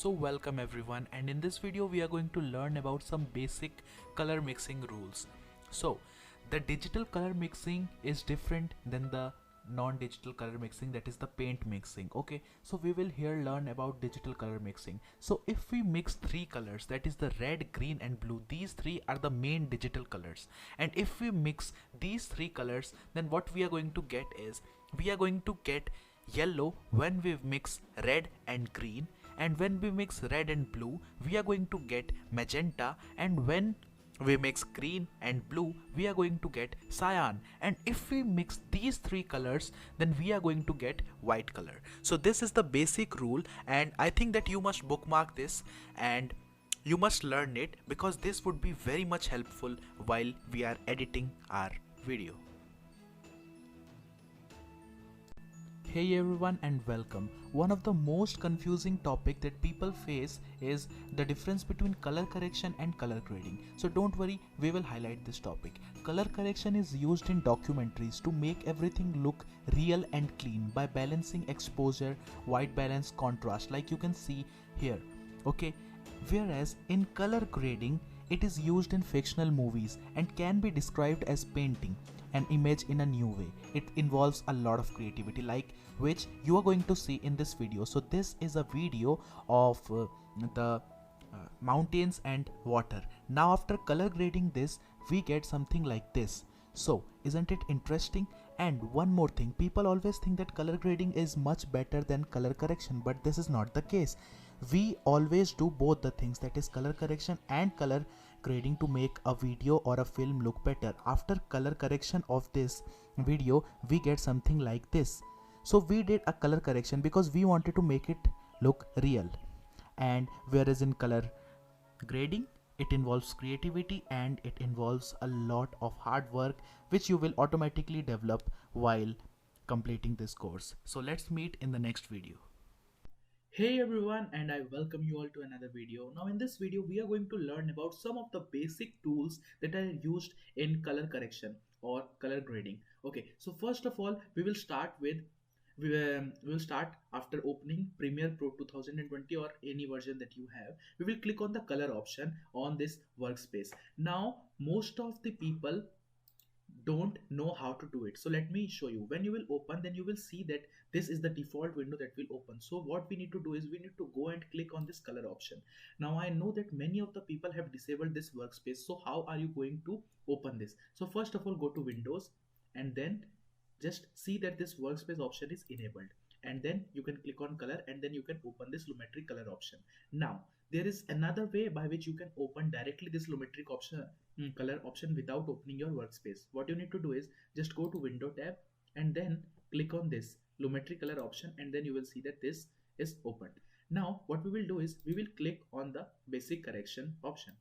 So welcome everyone, and in this video we are going to learn about some basic color mixing rules. So the digital color mixing is different than the non-digital color mixing, that is the paint mixing. Okay, so we will here learn about digital color mixing. So if we mix three colors, that is the red, green and blue, these three are the main digital colors, and if we mix these three colors, then what we are going to get is we are going to get yellow when we mix red and green, and when we mix red and blue we are going to get magenta, and when we mix green and blue we are going to get cyan, and if we mix these three colors then we are going to get white color. So this is the basic rule, and I think that you must bookmark this and you must learn it, because this would be very much helpful while we are editing our video. Hey everyone and welcome. One of the most confusing topic that people face is the difference between color correction and color grading. So don't worry, we will highlight this topic. Color correction is used in documentaries to make everything look real and clean by balancing exposure, white balance, contrast, like you can see here. Okay, whereas in color grading it is used in fictional movies and can be described as painting an image in a new way. It involves a lot of creativity, like which you are going to see in this video. So this is a video of the mountains and water. Now after color grading this, we get something like this. So isn't it interesting? And one more thing, people always think that color grading is much better than color correction, but this is not the case. We always do both the things, that is color correction and color grading, to make a video or a film look better. After color correction of this video we get something like this. So we did a color correction because we wanted to make it look real, and whereas in color grading it involves creativity and it involves a lot of hard work which you will automatically develop while completing this course. So let's meet in the next video. Hey everyone, and I welcome you all to another video. Now in this video we are going to learn about some of the basic tools that are used in color correction or color grading. Okay, so first of all we will start with we will start after opening Premiere Pro 2020 or any version that you have. We will click on the color option on this workspace. Now most of the people don't know how to do it, so let me show you. When you will open, then you will see that this is the default window that will open. So what we need to do is we need to go and click on this color option. Now I know that many of the people have disabled this workspace, so how are you going to open this? So first of all, go to Windows and then just see that this workspace option is enabled, and then you can click on color and then you can open this lumetri color option. Now there is another way by which you can open directly this lumetri option, color option, without opening your workspace. What you need to do is just go to Window tab and then click on this lumetri color option, and then you will see that this is opened. Now what we will do is we will click on the basic correction option.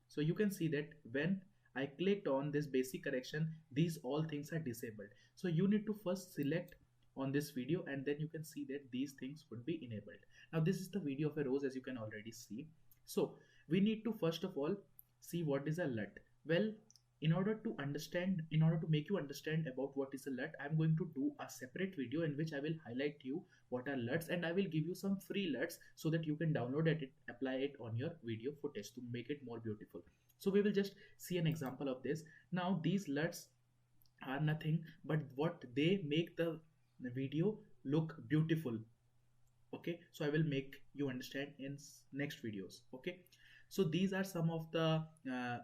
So you can see that when I clicked on this basic correction, these all things are disabled. So you need to first select on this video, and then you can see that these things would be enabled. Now this is the video of a rose, as you can already see. So we need to first of all see what is a LUT. Well, in order to make you understand about what is a LUT, I'm going to do a separate video in which I will highlight you what are LUTs, and I will give you some free LUTs so that you can download it, apply it on your video footage to make it more beautiful. So we will just see an example of this. Now these LUTs are nothing but what they make the video look beautiful. Okay, so I will make you understand in next videos. Okay, so these are some of the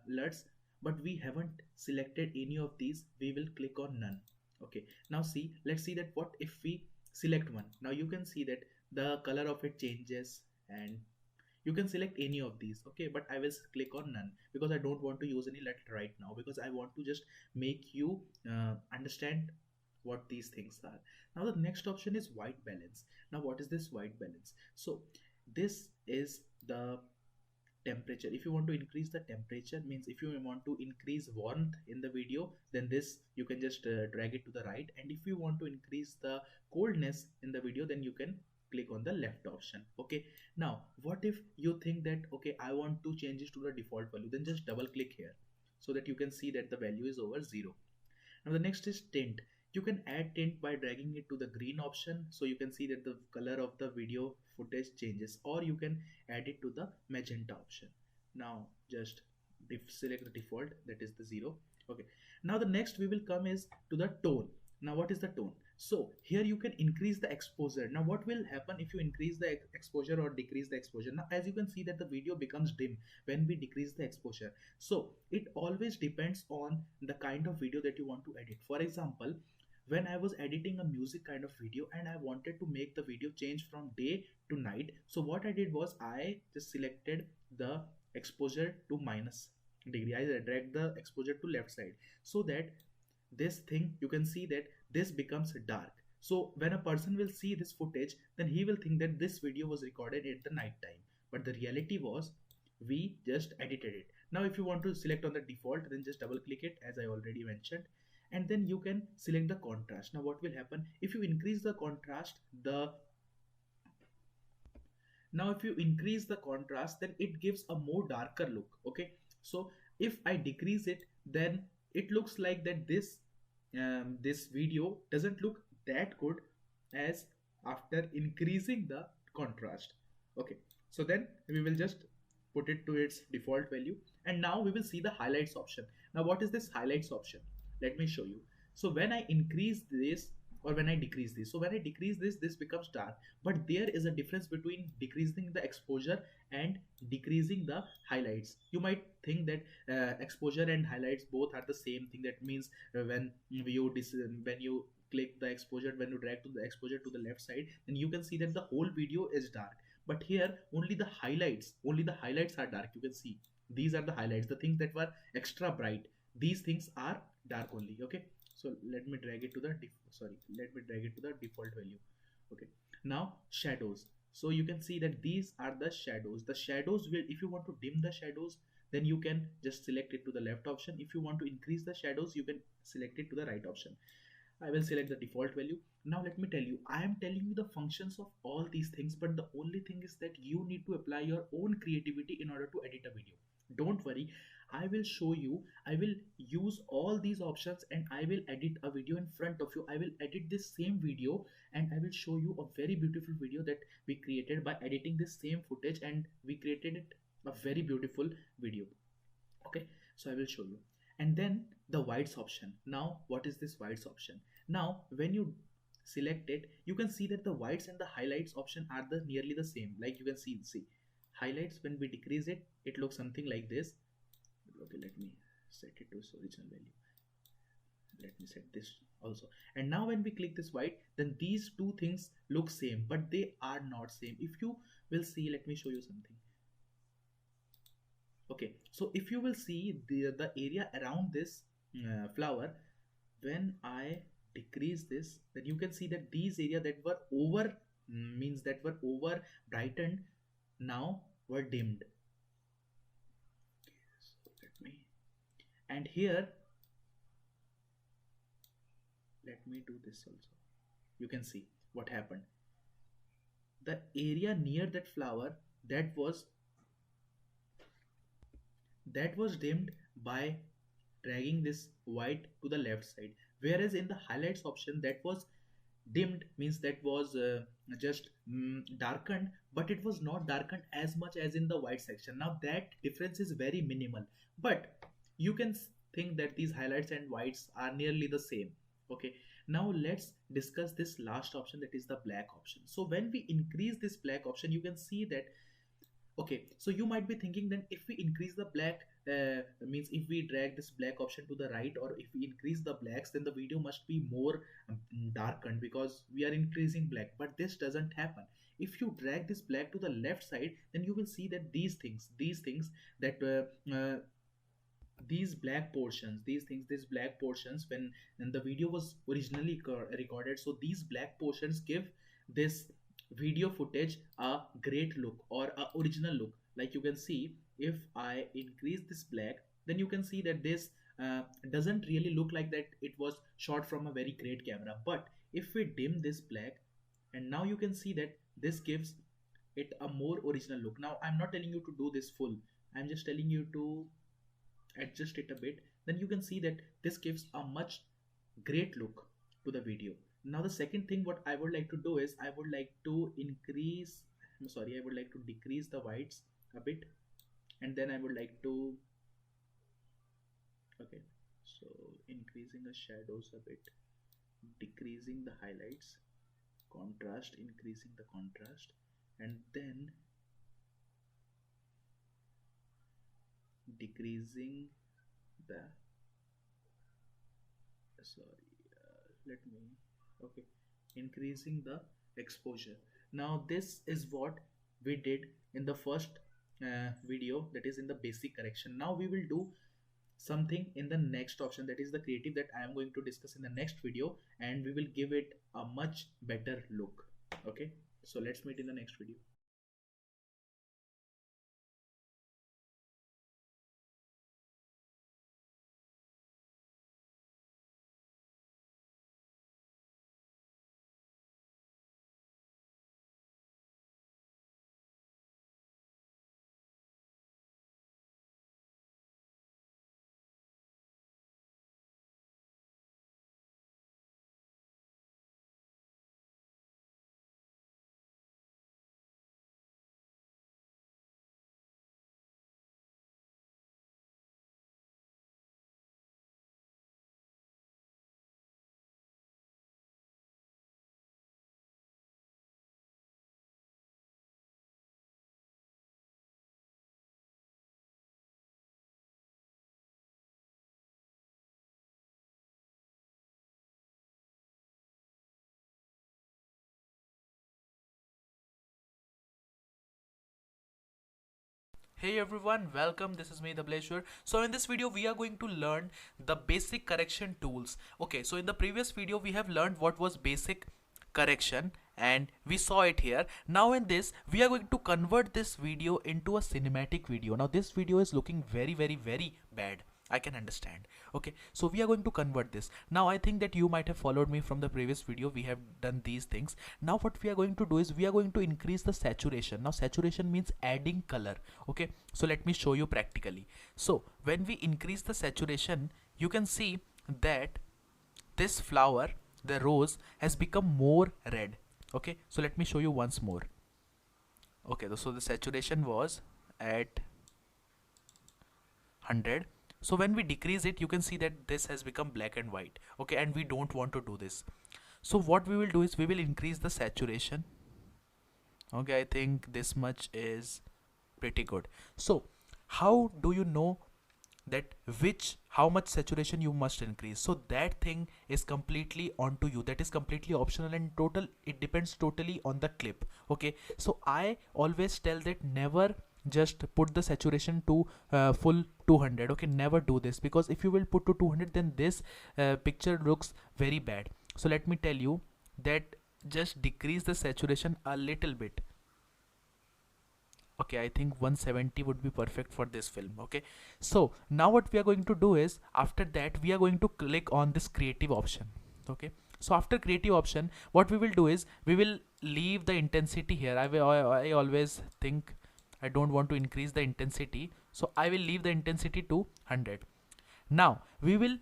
LUTs, but we haven't selected any of these. We will click on none. Okay, now see, let's see that what if we select one. Now you can see that the color of it changes, and you can select any of these. Okay, but I will click on none because I don't want to use any LUT right now, because I want to just make you understand what these things are. Now the next option is white balance. Now what is this white balance? So this is the temperature. If you want to increase the temperature, means if you want to increase warmth in the video, then this you can just drag it to the right, and if you want to increase the coldness in the video, then you can click on the left option. Okay, now what if you think that okay, I want to change it to the default value, then just double click here so that you can see that the value is over 0. Now the next is tint. You can add tint by dragging it to the green option, so you can see that the color of the video footage changes, or you can add it to the magenta option. Now just select the default, that is the 0. Okay, now the next we will come is to the tone. Now what is the tone? So here you can increase the exposure. Now what will happen if you increase the exposure or decrease the exposure? Now as you can see that the video becomes dim when we decrease the exposure. So it always depends on the kind of video that you want to edit. For example, when I was editing a music kind of video and I wanted to make the video change from day to night, so what I did was I just selected the exposure to minus degree. I dragged the exposure to left side, so that this thing, you can see that this becomes dark. So when a person will see this footage, then he will think that this video was recorded at the night time, but the reality was we just edited it. Now if you want to select on the default, then just double click it as I already mentioned, and then you can select the contrast. Now what will happen if you increase the contrast? Now if you increase the contrast, then it gives a more darker look. Okay, so if I decrease it, then it looks like that this video doesn't look that good as after increasing the contrast. Okay, so then we will just put it to its default value, and now we will see the highlights option. Now what is this highlights option? Let me show you. So when I increase this or when I decrease this, so when I decrease this becomes dark, but there is a difference between decreasing the exposure and decreasing the highlights. You might think that exposure and highlights both are the same thing. That means when you click the exposure, when you drag to the exposure to the left side, then you can see that the whole video is dark. But here only the highlights are dark. You can see these are the highlights, the things that were extra bright. These things are dark only. Okay, so let me drag it to the default value. Okay, now shadows. So you can see that these are the shadows. The shadows will, if you want to dim the shadows, then you can just select it to the left option. If you want to increase the shadows, you can select it to the right option. I will select the default value. Now let me tell you, I am telling you the functions of all these things, but the only thing is that you need to apply your own creativity in order to edit a video. Don't worry, I will show you. I will use all these options and I will edit a video in front of you. I will edit this same video and I will show you a very beautiful video that we created by editing this same footage, and we created it a very beautiful video. Okay, so I will show you. And then the whites option. Now what is this whites option? Now when you select it, you can see that the whites and the highlights option are the nearly the same. Like you can see highlights, when we decrease it, it looks something like this. Okay, let me set it to its original value. Let me set this also. And now when we click this white, then these two things look same, but they are not same. If you will see, let me show you something. Okay, so if you will see the area around this flower, when I decrease this, then you can see that these area that were over means that were over brightened, now were dimmed. So let me, and here let me do this also. You can see what happened. The area near that flower that was dimmed by dragging this white to the left side, whereas in the highlights option that was dimmed means that was just darkened, but it was not darkened as much as in the white section. Now that difference is very minimal, but you can think that these highlights and whites are nearly the same. Okay, now let's discuss this last option, that is the black option. So when we increase this black option, you can see that, okay, so you might be thinking then if we increase the black, means if we drag this black option to the right, or if we increase the blacks, then the video must be more darkened because we are increasing black. But this doesn't happen. If you drag this black to the left side, then you will see that these things that these black portions, these black portions, when the video was originally recorded, so these black portions give this video footage a great look or a original look. Like you can see, if I increase this black, then you can see that this doesn't really look like that it was shot from a very great camera. But if we dim this black, and now you can see that this gives it a more original look. Now I'm not telling you to do this full, I'm just telling you to adjust it a bit. Then you can see that this gives a much great look. to the video. Now the second thing what I would like to do is I would like to I would like to decrease the whites a bit, and then I would like to, okay, so increasing the shadows a bit, decreasing the highlights, contrast, increasing the contrast, and then decreasing the, sorry, let me, okay, increasing the exposure. Now this is what we did in the first video, that is in the basic correction. Now we will do something in the next option, that is the creative, that I am going to discuss in the next video, and we will give it a much better look. Okay, so let's meet in the next video. Hey everyone, welcome. This is me, the Blazure. So in this video, we are going to learn the basic correction tools. Okay, so in the previous video, we have learned what was basic correction and we saw it here. Now in this, we are going to convert this video into a cinematic video. Now this video is looking very, very, very bad. I can understand. Okay, so we are going to convert this. Now I think that you might have followed me from the previous video. We have done these things. Now what we are going to do is we are going to increase the saturation. Now saturation means adding color. Okay, so let me show you practically. So when we increase the saturation, you can see that this flower, the rose, has become more red. Okay, so let me show you once more. Okay, so the saturation was at 100. So when we decrease it, you can see that this has become black and white. Okay, and we don't want to do this. So what we will do is we will increase the saturation. Okay, I think this much is pretty good. So how do you know that how much saturation you must increase? So that thing is completely onto you. That is completely optional, and it depends totally on the clip. Okay, so I always tell that never just put the saturation to full 200. Okay, never do this, because if you will put to 200, then this picture looks very bad. So let me tell you that just decrease the saturation a little bit. Okay, I think 170 would be perfect for this film. Okay, so now what we are going to do is, after that we are going to click on this creative option. Okay, so after creative option, what we will do is we will leave the intensity here. I always think I don't want to increase the intensity, so I will leave the intensity to 100. Now we will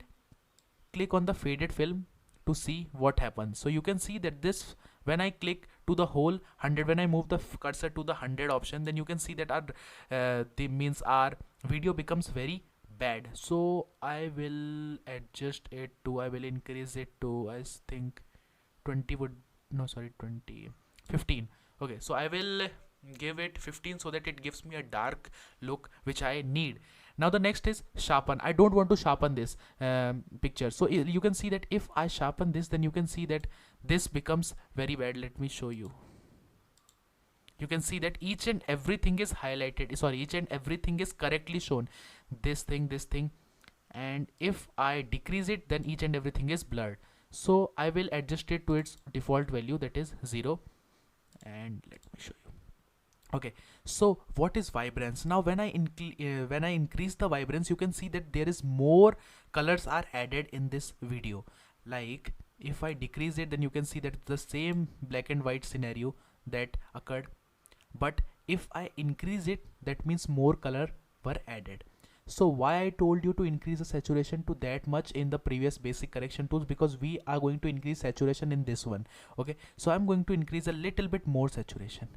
click on the faded film to see what happens. So you can see that this, when I click to the whole 100, when I move the cursor to the 100 option, then you can see that our video becomes very bad. So I will adjust it to, I will increase it to, I think 20 would, no sorry, 20, 15. Okay, so I will give it 15 so that it gives me a dark look which I need. Now the next is sharpen. I don't want to sharpen this picture. So you can see that if I sharpen this, then you can see that this becomes very bad. Let me show you. You can see that each and everything is highlighted. Sorry, each and everything is correctly shown. This thing, and if I decrease it, then each and everything is blurred. So I will adjust it to its default value, that is 0. And let me show you. Okay, so what is vibrance? Now when I increase the vibrance, you can see that there is more colors are added in this video. Like if I decrease it, then you can see that the same black and white scenario that occurred. But if I increase it, that means more color were added. So why I told you to increase the saturation to that much in the previous basic correction tools, because we are going to increase saturation in this one. Okay, so I'm going to increase a little bit more saturation.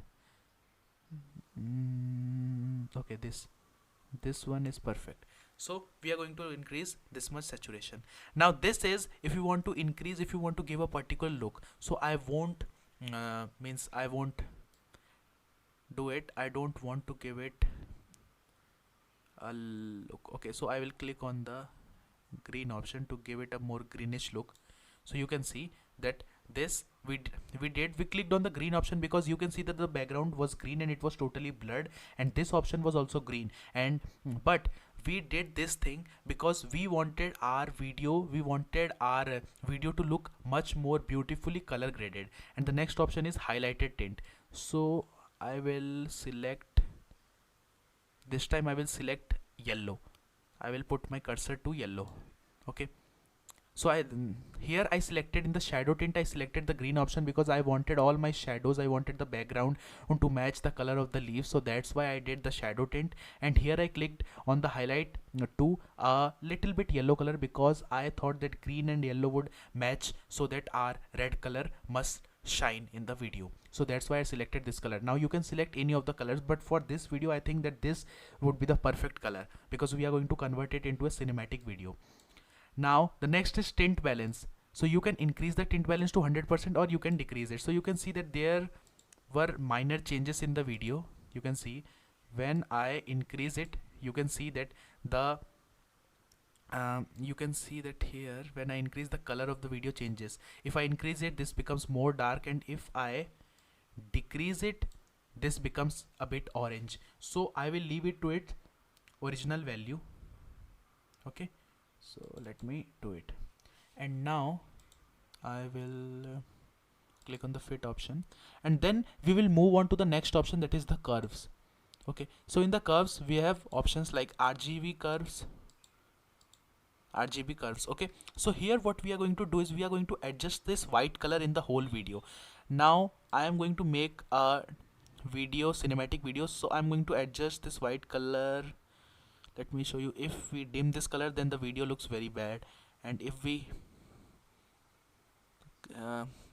Okay, this one is perfect. So we are going to increase this much saturation. Now this is if you want to increase, if you want to give a particular look. So I won't means I won't do it. I don't want to give it a look. Okay, so I will click on the green option to give it a more greenish look. So you can see that this we clicked on the green option because you can see that the background was green and it was totally blurred, and this option was also green. And but we did this thing because we wanted our video to look much more beautifully color graded. And the next option is highlighted tint. So I will select, this time I will select yellow. I will put my cursor to yellow. Okay, so here I selected in the shadow tint, I selected the green option because I wanted all my shadows, I wanted the background to match the color of the leaves. So that's why I did the shadow tint. And here I clicked on the highlight to a little bit yellow color because I thought that green and yellow would match, so that our red color must shine in the video. So that's why I selected this color. Now you can select any of the colors, but for this video I think that this would be the perfect color because we are going to convert it into a cinematic video. Now the next is tint balance. So you can increase the tint balance to 100% or you can decrease it. So you can see that there were minor changes in the video. You can see when I increase it, you can see that the you can see that here when I increase, the color of the video changes. If I increase it, this becomes more dark, and if I decrease it, this becomes a bit orange. So I will leave it to its original value. Okay, so let me do it. And now I will click on the fit option, and then we will move on to the next option, that is the curves. Okay, so in the curves we have options like RGB curves. Okay, so here what we are going to do is we are going to adjust this white color in the whole video. Now I am going to make a video, cinematic video, so I'm going to adjust this white color. Let me show you. If we dim this color, then the video looks very bad, and if we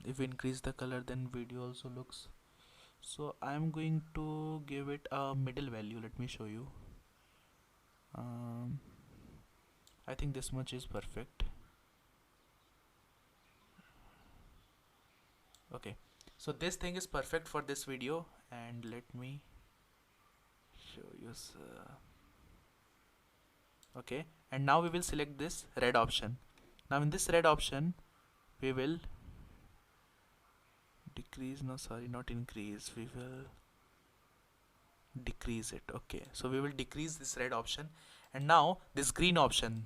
increase the color, then video also looks. So I'm going to give it a middle value. Let me show you. I think this much is perfect. Okay, so this thing is perfect for this video, and let me show you. Okay, and now we will select this red option. Now in this red option we will decrease, no sorry, not increase, we will decrease it. Okay, so we will decrease this red option. And now this green option,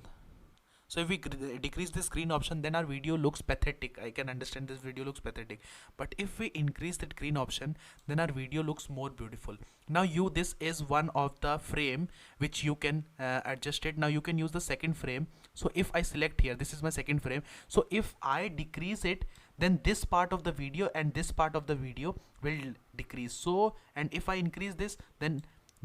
so if we decrease this green option, then our video looks pathetic. I can understand this video looks pathetic, but if we increase that green option, then our video looks more beautiful. Now this is one of the frame which you can adjust it. Now you can use the second frame. So if I select here, this is my second frame. So if I decrease it, then this part of the video and this part of the video will decrease. So, and if I increase this, then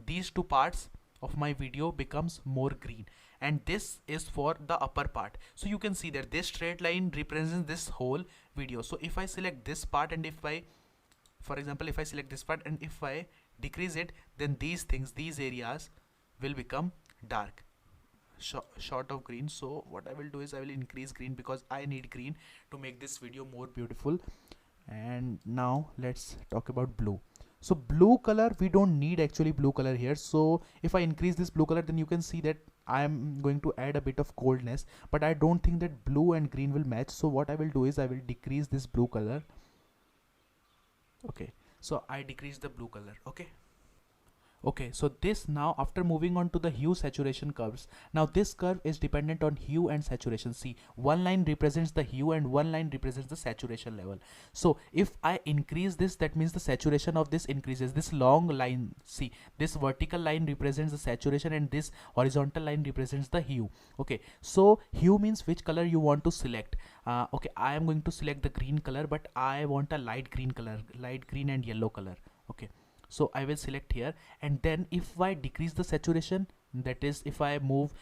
these two parts of my video becomes more green, and this is for the upper part. So you can see that this straight line represents this whole video. So if I select this part, and if I, for example, if I select this part and if I decrease it, then these things, these areas will become dark, short of green. So what I will do is I will increase green because I need green to make this video more beautiful. And now let's talk about blue. So blue color, we don't need actually blue color here. So if I increase this blue color, then you can see that I am going to add a bit of coldness, but I don't think that blue and green will match. So what I will do is I will decrease this blue color. Okay, so I decrease the blue color. Okay, so this, now after moving on to the hue saturation curves, now this curve is dependent on hue and saturation. See, one line represents the hue and one line represents the saturation level. So if I increase this, that means the saturation of this increases. This long line, see, this vertical line represents the saturation and this horizontal line represents the hue. Okay, so hue means which color you want to select. Okay, I am going to select the green color, but I want a light green color, light green and yellow color. Okay, so I will select here, and then if I decrease the saturation, that is, if I move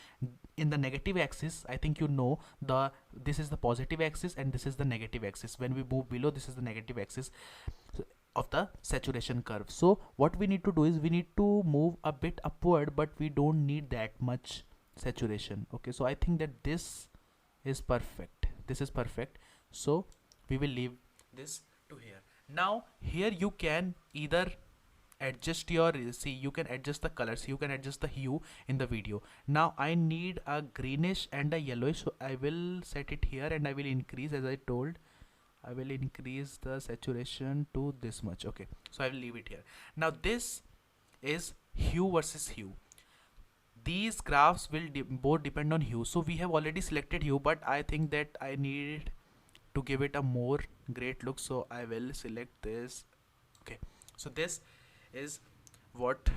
in the negative axis, I think you know, this is the positive axis and this is the negative axis. When we move below, this is the negative axis of the saturation curve. So what we need to do is we need to move a bit upward, but we don't need that much saturation. Okay, so I think that this is perfect. This is perfect. So we will leave this to here. Now here you can either adjust your, see, you can adjust the colors, you can adjust the hue in the video. Now I need a greenish and a yellowish, so I will set it here and I will increase, as I told, I will increase the saturation to this much. Okay, so I will leave it here. Now this is hue versus hue. These graphs will both depend on hue. So we have already selected hue, but I think that I need to give it a more great look, so I will select this. Okay, so this is what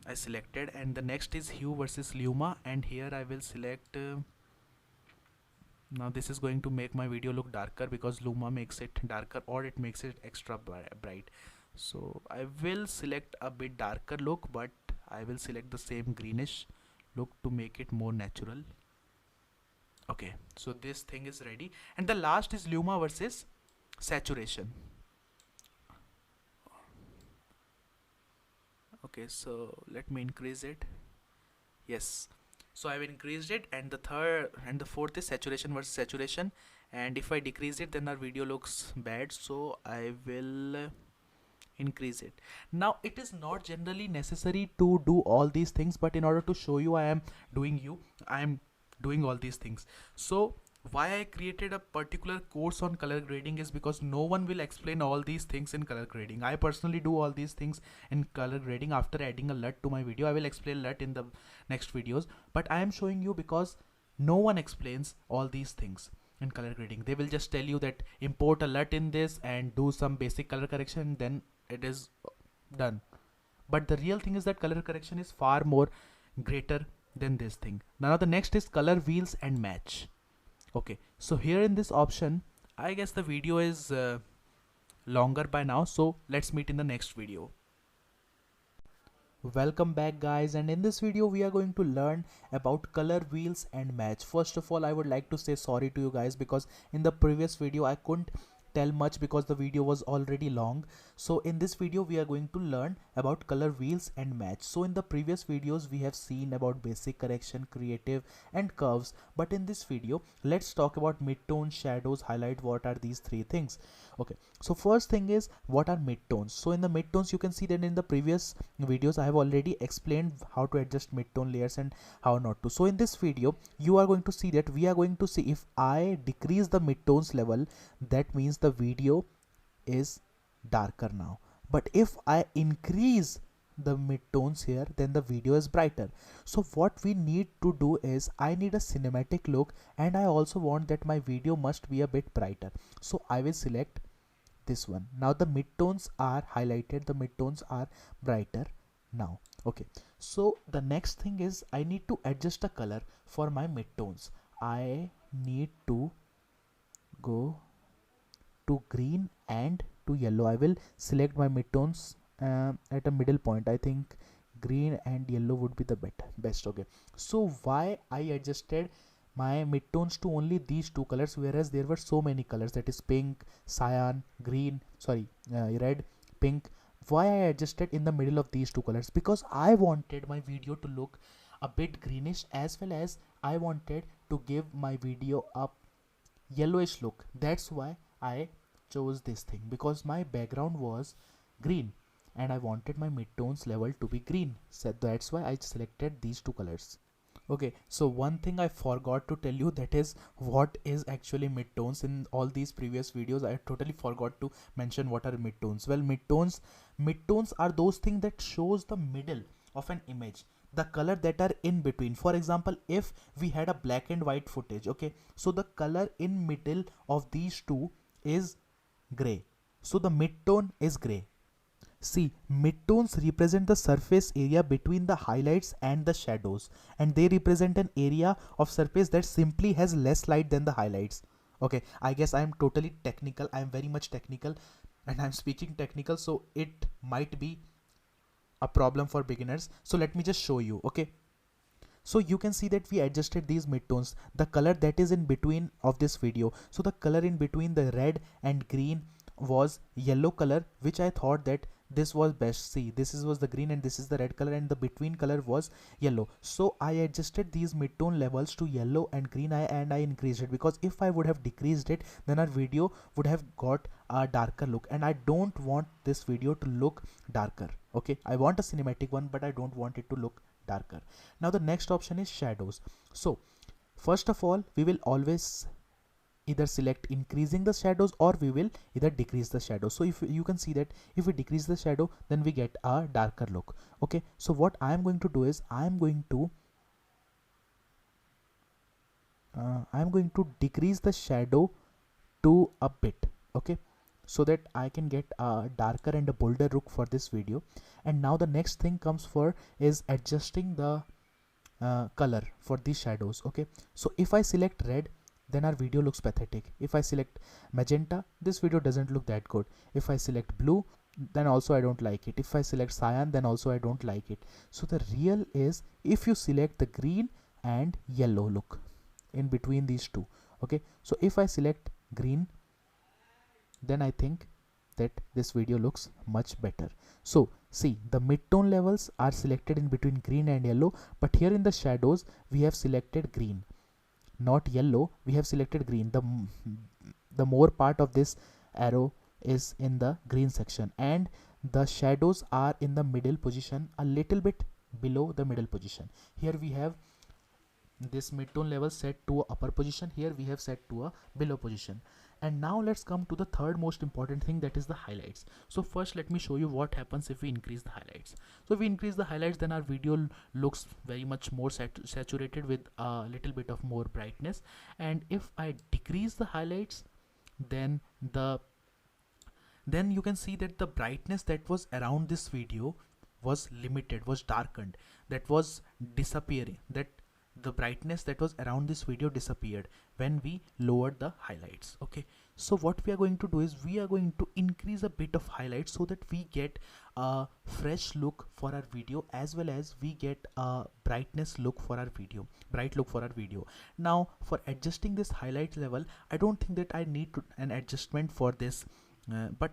I selected, and the next is hue versus luma, and here I will select now this is going to make my video look darker because luma makes it darker or it makes it extra bright. So I will select a bit darker look, but I will select the same greenish look to make it more natural. Okay, so this thing is ready, and the last is luma versus saturation. Okay, so let me increase it. Yes, so I've increased it, and the third and the fourth is saturation versus saturation, and if I decrease it then our video looks bad, so I will increase it. Now it is not generally necessary to do all these things, but in order to show you I am doing all these things. So why I created a particular course on color grading is because no one will explain all these things in color grading. I personally do all these things in color grading. After adding a LUT to my video, I will explain LUT in the next videos, but I am showing you because no one explains all these things in color grading. They will just tell you that import a LUT in this and do some basic color correction, then it is done. But the real thing is that color correction is far more greater than this thing. Now the next is color wheels and match. Okay, so here in this option, I guess the video is longer by now, so let's meet in the next video. Welcome back guys, and in this video we are going to learn about color wheels and match. First of all, I would like to say sorry to you guys because in the previous video I couldn't tell much because the video was already long. So in this video we are going to learn about color wheels and match. So in the previous videos we have seen about basic, correction, creative and curves, but in this video let's talk about midtones, shadows, highlight. What are these three things? Okay, so first thing is, what are midtones? So in the midtones you can see that in the previous videos I have already explained how to adjust midtone layers and how not to. So in this video you are going to see that we are going to see if I decrease the midtones level, that means the video is darker now, but if I increase the midtones here, then the video is brighter. So what we need to do is, I need a cinematic look and I also want that my video must be a bit brighter, so I will select this one. Now the midtones are highlighted, the midtones are brighter now. Okay, so the next thing is I need to adjust the color for my midtones. I need to go to green and to yellow. I will select my midtones at a middle point. I think green and yellow would be the best. Okay, so why I adjusted my midtones to only these two colors, whereas there were so many colors, that is pink, cyan, green, red, pink. Why I adjusted in the middle of these two colors? Because I wanted my video to look a bit greenish, as well as I wanted to give my video a yellowish look. That's why I chose this thing, because my background was green and I wanted my midtones level to be green, so that's why I selected these two colors. Okay, so one thing I forgot to tell you, that is what is actually midtones. In all these previous videos I totally forgot to mention what are midtones. Well, midtones are those things that shows the middle of an image, the color that are in between. For example, if we had a black and white footage, okay, so the color in middle of these two is gray, so the midtone is gray. See, midtones represent the surface area between the highlights and the shadows, and they represent an area of surface that simply has less light than the highlights. Okay, I guess I am totally technical, I am very much technical, and I am speaking technical, so it might be a problem for beginners. So let me just show you. Okay, So you can see that we adjusted these midtones, the color that is in between of this video. So the color in between the red and green was yellow color, which I thought that this was best. See, was the green and this is the red color, and the between color was yellow. So I adjusted these midtone levels to yellow and green, and I increased it, because if I would have decreased it, then our video would have got a darker look, and I don't want this video to look darker. Okay, I want a cinematic one, but I don't want it to look darker. Now the next option is shadows. So first of all, we will always either select increasing the shadows, or we will either decrease the shadow. So if you can see that if we decrease the shadow, then we get a darker look. Okay, so what I am going to do is I am going to decrease the shadow to a bit. Okay, so that I can get a darker and a bolder look for this video. And now the next thing comes for is adjusting the color for these shadows. Okay, so if I select red, then our video looks pathetic. If I select magenta, this video doesn't look that good. If I select blue, then also I don't like it. If I select cyan, then also I don't like it. So the real is if you select the green and yellow look in between these two. Okay, so if I select green, then I think that this video looks much better. So see, the midtone levels are selected in between green and yellow, but here in the shadows we have selected green, not yellow. We have selected green. The more part of this arrow is in the green section, and the shadows are in the middle position, a little bit below the middle position. Here we have this midtone level set to a upper position, here we have set to a below position. And now let's come to the third most important thing, that is the highlights. So first let me show you what happens if we increase the highlights. So if we increase the highlights, then our video looks very much more saturated with a little bit of more brightness. And if I decrease the highlights, then you can see that the brightness that was around this video was limited, was darkened, that was disappearing, that the brightness that was around this video disappeared when we lowered the highlights. Okay, so what we are going to do is we are going to increase a bit of highlights so that we get a fresh look for our video, as well as we get a brightness look for our video, bright look for our video. Now for adjusting this highlight level, I don't think that I need an adjustment for this, but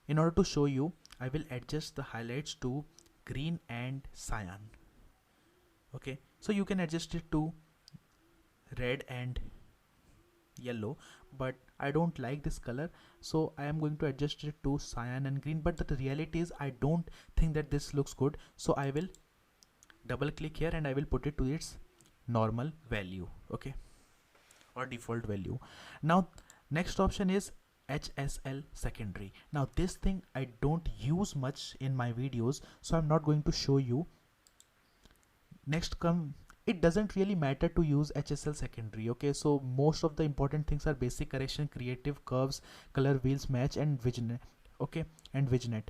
in order to show you, I will adjust the highlights to green and cyan. Okay, so you can adjust it to red and yellow, but I don't like this color, so I am going to adjust it to cyan and green. But the reality is I don't think that this looks good, so I will double click here and I will put it to its normal value. Okay, or default value. Now next option is HSL secondary. Now this thing I don't use much in my videos, so I'm not going to show you. Next it doesn't really matter to use HSL secondary. Okay, so most of the important things are basic correction, creative, curves, color wheels, match, and vignette. Okay, and vignette.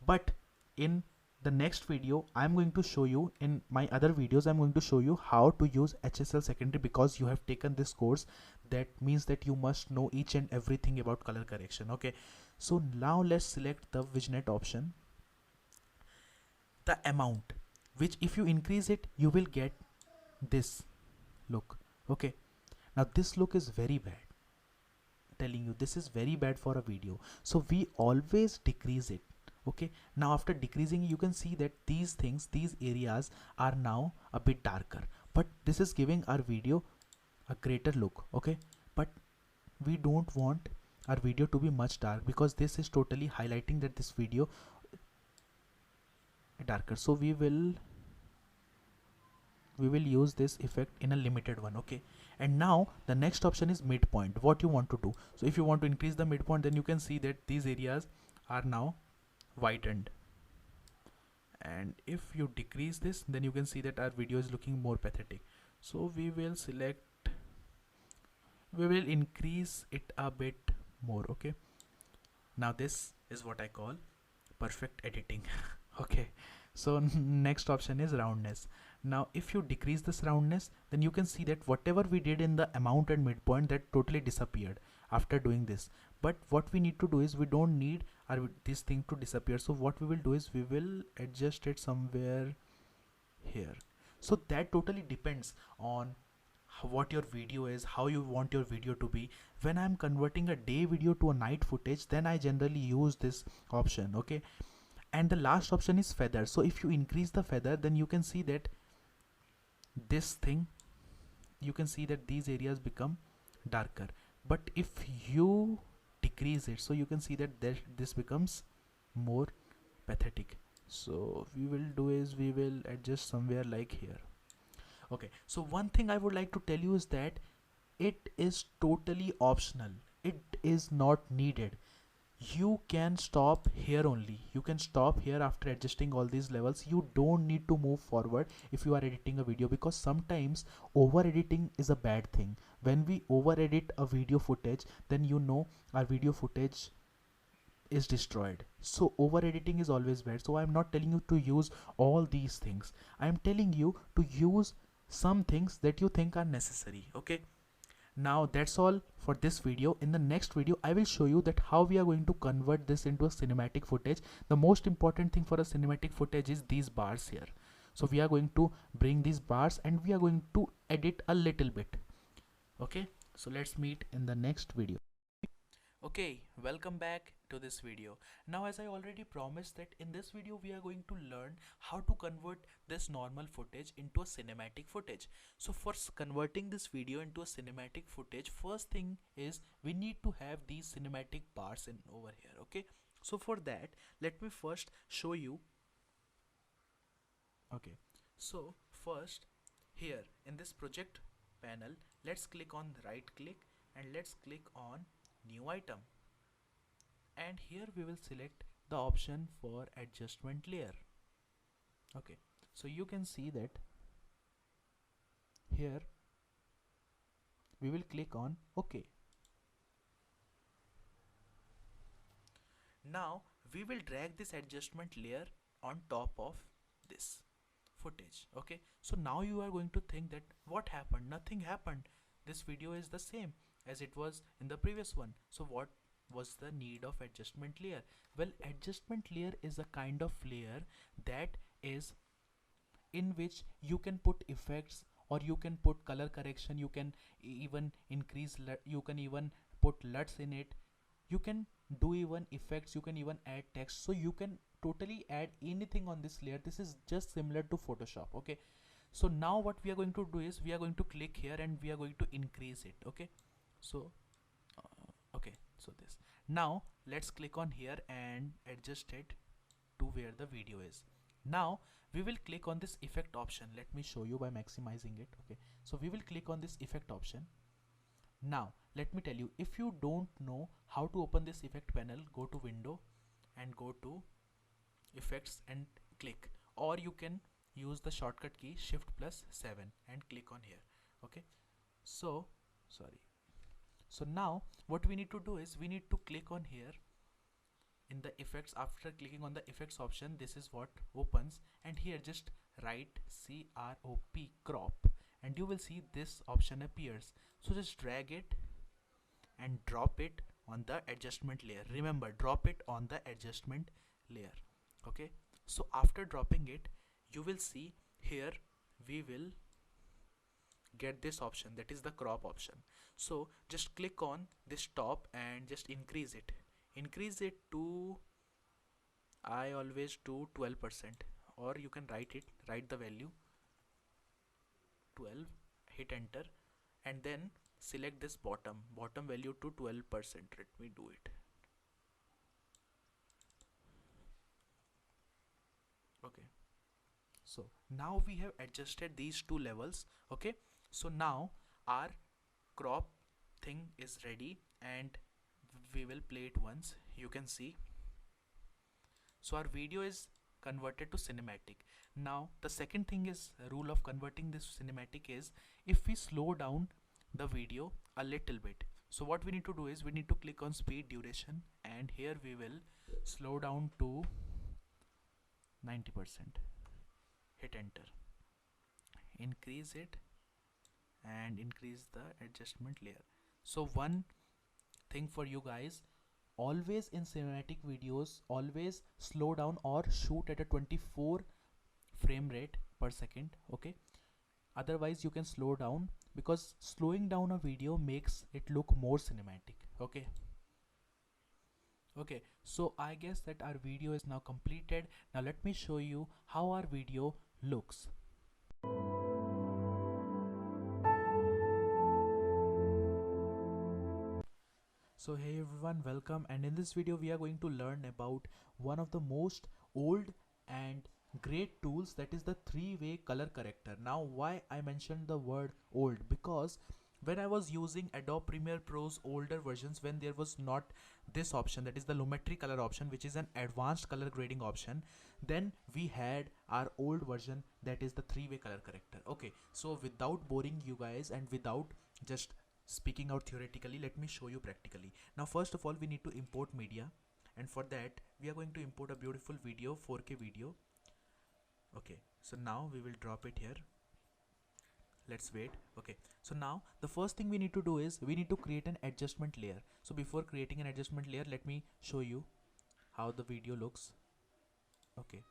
But in the next video, I'm going to show you, in my other videos I'm going to show you how to use HSL secondary, because you have taken this course. That means that you must know each and everything about color correction. Okay, so now let's select the vignette option. The amount, which if you increase it, you will get this look. Okay, now this look is very bad, telling you this is very bad for a video, so we always decrease it. Okay, now after decreasing, you can see that these things, these areas are now a bit darker, but this is giving our video a greater look. Okay, but we don't want our video to be much dark, because this is totally highlighting that this video darker. So we will use this effect in a limited one. Okay, and now the next option is midpoint. What you want to do, so if you want to increase the midpoint, then you can see that these areas are now whitened, and if you decrease this, then you can see that our video is looking more pathetic. So we will increase it a bit more. Okay, now this is what I call perfect editing. Okay, so next option is roundness. Now if you decrease this roundness, then you can see that whatever we did in the amount and midpoint, that totally disappeared after doing this. But what we need to do is, we don't need this thing to disappear, so what we will do is we will adjust it somewhere here. So that totally depends on what your video is, how you want your video to be. When I'm converting a day video to a night footage, then I generally use this option. Okay, and the last option is feather. So if you increase the feather, then you can see that this thing, you can see that these areas become darker. But if you decrease it, so you can see that this becomes more pathetic. So we will do is we will adjust somewhere like here. Okay, so one thing I would like to tell you is that it is totally optional. It is not needed. You can stop here only. You can stop here after adjusting all these levels. You don't need to move forward if you are editing a video, because sometimes over editing is a bad thing. When we over edit a video footage, then you know our video footage is destroyed. So over editing is always bad. So I'm not telling you to use all these things. I'm telling you to use some things that you think are necessary. Okay, now that's all for this video. In the next video I will show you that how we are going to convert this into a cinematic footage. The most important thing for a cinematic footage is these bars here. So we are going to bring these bars and we are going to edit a little bit. Okay, so let's meet in the next video. Okay, welcome back to this video. Now, as I already promised that in this video we are going to learn how to convert this normal footage into a cinematic footage. So for converting this video into a cinematic footage, first thing is we need to have these cinematic bars in over here. Okay, so for that let me first show you. Okay, so first here in this project panel, let's click on right click and let's click on new item, and here we will select the option for adjustment layer. Okay, so you can see that here we will click on OK. Now we will drag this adjustment layer on top of this footage. Okay, so now you are going to think that what happened? Nothing happened. This video is the same as it was in the previous one. So what was the need of adjustment layer? Well, adjustment layer is a kind of layer that is in which you can put effects, or you can put color correction, you can even increase you can even put LUTs in it, you can do even effects, you can even add text. So you can totally add anything on this layer. This is just similar to Photoshop. Okay, so now what we are going to do is we are going to click here and we are going to increase it. Okay, so okay, so this, now let's click on here and adjust it to where the video is. Now we will click on this effect option. Let me show you by maximizing it. Okay, so we will click on this effect option. Now let me tell you, if you don't know how to open this effect panel, go to window and go to effects and click, or you can use the shortcut key Shift+7 and click on here. Okay, so sorry, so now what we need to do is we need to click on here in the effects. After clicking on the effects option, this is what opens, and here just write crop and you will see this option appears. So just drag it and drop it on the adjustment layer. Remember, drop it on the adjustment layer. Okay, so after dropping it, you will see here we will get this option, that is the crop option. So just click on this top and just increase it to, I always do 12%, or you can write the value 12, hit enter, and then select this bottom value to 12%. Let me do it. Okay, so now we have adjusted these two levels. Okay, so now our crop thing is ready and we will play it once. You can see, so our video is converted to cinematic. Now the second thing is, rule of converting this cinematic is, if we slow down the video a little bit. So what we need to do is we need to click on speed duration, and here we will slow down to 90%, hit enter, increase it and increase the adjustment layer. So one thing for you guys, always in cinematic videos, always slow down or shoot at a 24 frame rate per second. Okay, otherwise you can slow down, because slowing down a video makes it look more cinematic. Okay. Okay, so I guess that our video is now completed. Now let me show you how our video looks. So hey everyone, welcome, and in this video we are going to learn about one of the most old and great tools, that is the three-way color corrector. Now why I mentioned the word old, because when I was using Adobe Premiere Pro's older versions, when there was not this option, that is the lumetri color option, which is an advanced color grading option, then we had our old version, that is the three-way color corrector. Okay, so without boring you guys and without just speaking out theoretically, let me show you practically. Now first of all we need to import media, and for that we are going to import a beautiful video, 4K video. Okay, so now we will drop it here. Let's wait. Okay, so now the first thing we need to do is we need to create an adjustment layer. So before creating an adjustment layer, let me show you how the video looks. Okay,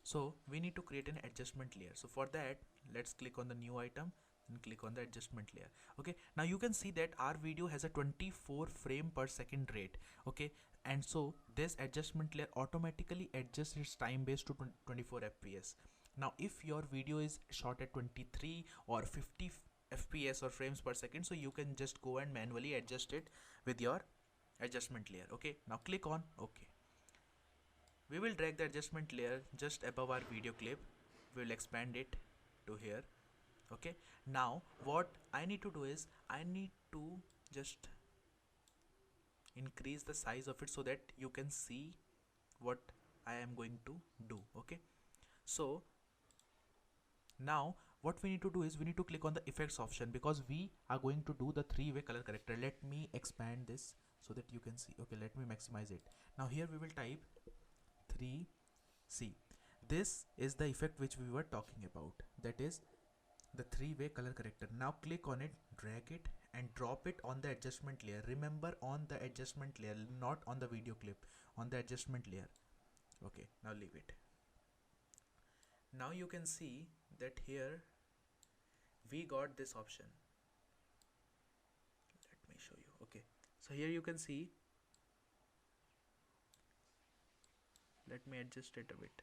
so we need to create an adjustment layer. So for that, let's click on the new item and click on the adjustment layer. Okay, now you can see that our video has a 24 frame per second rate. Okay, and so this adjustment layer automatically adjusts its time base to 24 fps. Now if your video is shot at 23 or 50 fps or frames per second, so you can just go and manually adjust it with your adjustment layer. Okay, now click on OK. We will drag the adjustment layer just above our video clip. We will expand it to here. Okay, now what I need to do is I need to just increase the size of it so that you can see what I am going to do. Okay, so now what we need to do is we need to click on the effects option, because we are going to do the three-way color corrector. Let me expand this so that you can see. Okay, let me maximize it. Now here we will type 3C. This is the effect which we were talking about, that is the three-way color corrector. Now click on it, drag it and drop it on the adjustment layer. Remember, on the adjustment layer, not on the video clip, on the adjustment layer. Okay, now leave it. Now you can see that here we got this option. Let me show you. Okay, so here you can see, let me adjust it a bit.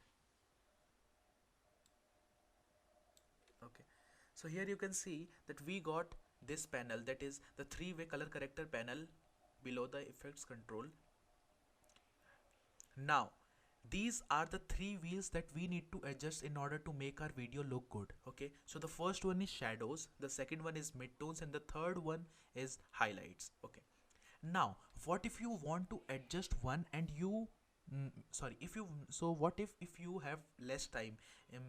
Okay, so here you can see that we got this panel, that is the three-way color corrector panel below the effects control. Now these are the three wheels that we need to adjust in order to make our video look good. Okay, so the first one is shadows, the second one is midtones, and the third one is highlights. Okay, now what if you want to adjust one and you sorry, if you, so what if you have less time,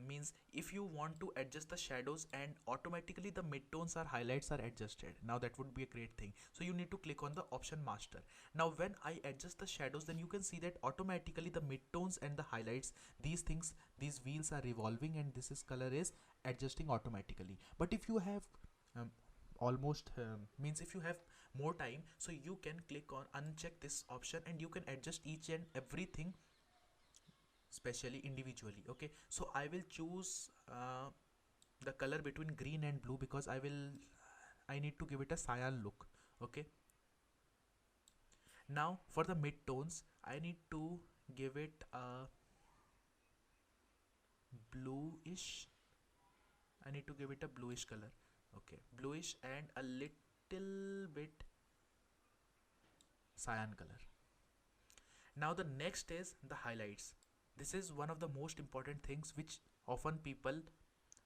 means if you want to adjust the shadows and automatically the midtones or highlights are adjusted, now that would be a great thing. So you need to click on the option master. Now when I adjust the shadows, then you can see that automatically the midtones and the highlights, these things, these wheels are revolving and this is color is adjusting automatically. But if you have almost means if you have more time, so you can click on uncheck this option and you can adjust each and everything specially individually. Okay, so I will choose the color between green and blue, because I need to give it a cyan look. Okay, now for the mid tones I need to give it a bluish, I need to give it a bluish color. Okay, bluish and a little bit cyan color. Now the next is the highlights. This is one of the most important things which often people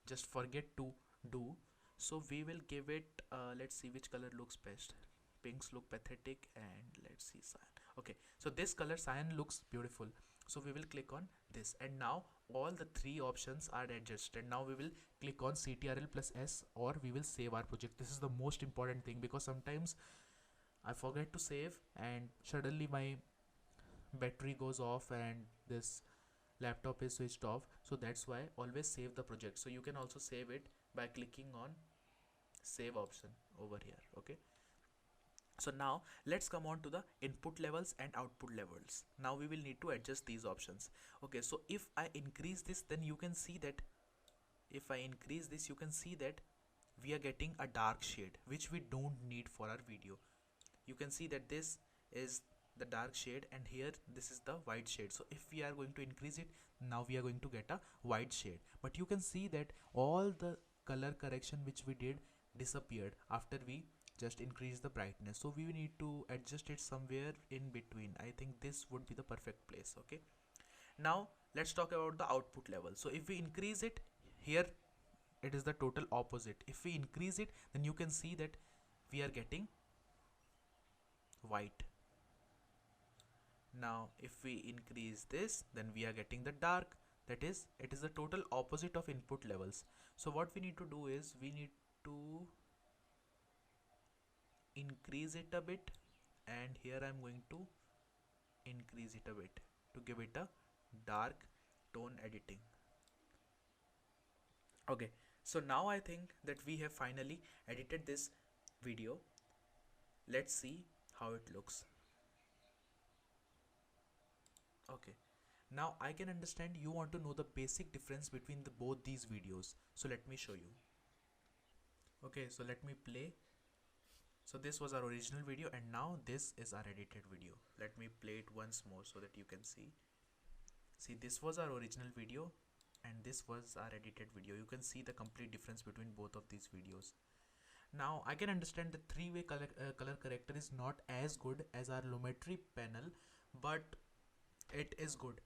just forget to do. So we will give it let's see which color looks best. Pinks look pathetic, and let's see cyan. Okay, so this color cyan looks beautiful, so we will click on this, and now all the three options are adjusted. Now we will click on Ctrl plus S, or we will save our project. This is the most important thing, because sometimes I forget to save and suddenly my battery goes off and this laptop is switched off. So that's why always save the project. So you can also save it by clicking on save option over here. Okay, So now let's come on to the input levels and output levels. Now we will need to adjust these options. Okay, so if I increase this, then you can see that if I increase this, you can see that we are getting a dark shade, which we don't need for our video. You can see that this is the dark shade and here this is the white shade. So if we are going to increase it, now we are going to get a white shade. But you can see that all the color correction which we did disappeared after we just increase the brightness. So we need to adjust it somewhere in between. I think this would be the perfect place. Okay, now let's talk about the output level. So if we increase it, here it is the total opposite. If we increase it, then you can see that we are getting white. Now if we increase this, then we are getting the dark. That is, it is the total opposite of input levels. So what we need to do is we need to increase it a bit, and here I'm going to increase it a bit to give it a dark tone editing. Okay, so now I think that we have finally edited this video. Let's see how it looks. Okay, now I can understand you want to know the basic difference between both these videos. So let me show you. Okay, so let me play. So this was our original video and now this is our edited video. Let me play it once more so that you can see. See, this was our original video and this was our edited video. You can see the complete difference between both of these videos. Now I can understand the three-way color corrector is not as good as our Lumetri panel, but it is good.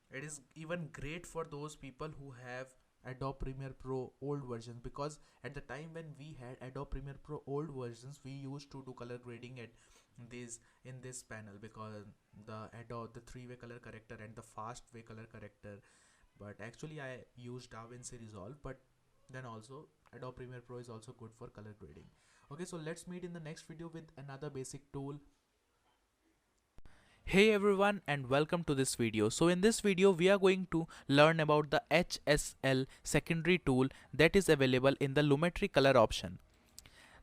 It is even great for those people who have Adobe Premiere Pro old versions, because at the time when we had Adobe Premiere Pro old versions, we used to do color grading at this panel, because the Adobe, the three-way color corrector and the fast way color corrector. But actually I used DaVinci Resolve, but then also Adobe Premiere Pro is also good for color grading. Okay, so let's meet in the next video with another basic tool. Hey everyone and welcome to this video. So in this video we are going to learn about the HSL secondary tool that is available in the Lumetri color option.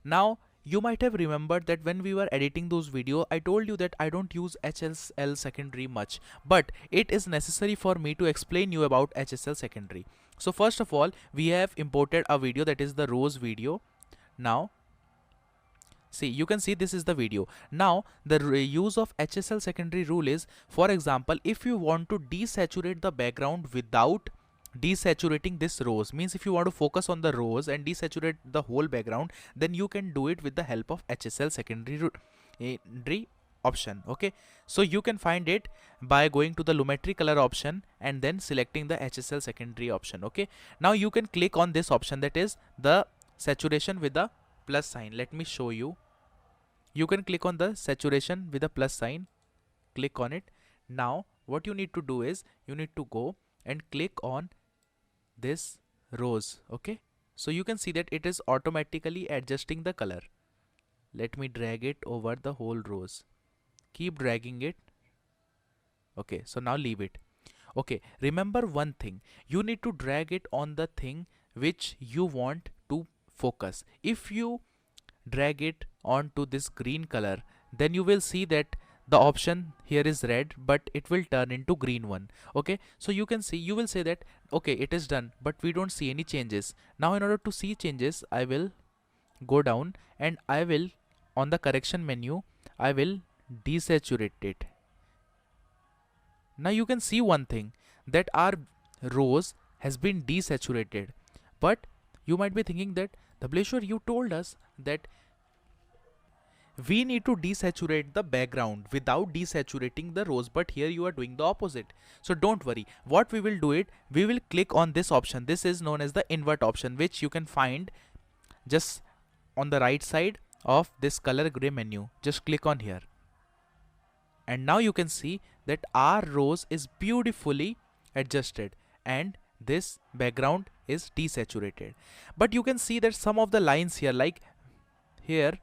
Now you might have remembered that when we were editing those videos, I told you that I don't use HSL secondary much, but it is necessary for me to explain you about HSL secondary. So first of all, we have imported a video, that is the rose video. Now see, you can see this is the video. Now the use of HSL secondary rule is, for example, if you want to desaturate the background without desaturating this rose, means if you want to focus on the rose and desaturate the whole background, then you can do it with the help of HSL secondary option. Okay, so you can find it by going to the Lumetri color option and then selecting the HSL secondary option. Okay, now you can click on this option, that is the saturation with the plus sign. Let me show you. You can click on the saturation with a plus sign, click on it. Now what you need to do is you need to go and click on this rose. Okay, so you can see that it is automatically adjusting the color. Let me drag it over the whole rose, keep dragging it. Okay, so now leave it. Okay, remember one thing, you need to drag it on the thing which you want to focus. If you drag it onto this green color, then you will see that the option here is red, but it will turn into green one. Okay, so you can see, you will say that okay, it is done, but we don't see any changes. Now in order to see changes, I will go down and I will, on the correction menu, I will desaturate it. Now you can see one thing, that our rose has been desaturated, but you might be thinking that Dhableshwar, you told us that we need to desaturate the background without desaturating the rose, but here you are doing the opposite. So don't worry, what we will do it, we will click on this option. This is known as the invert option, which you can find just on the right side of this color gray menu. Just click on here, and now you can see that our rose is beautifully adjusted and this background is desaturated. But you can see that some of the lines here, like here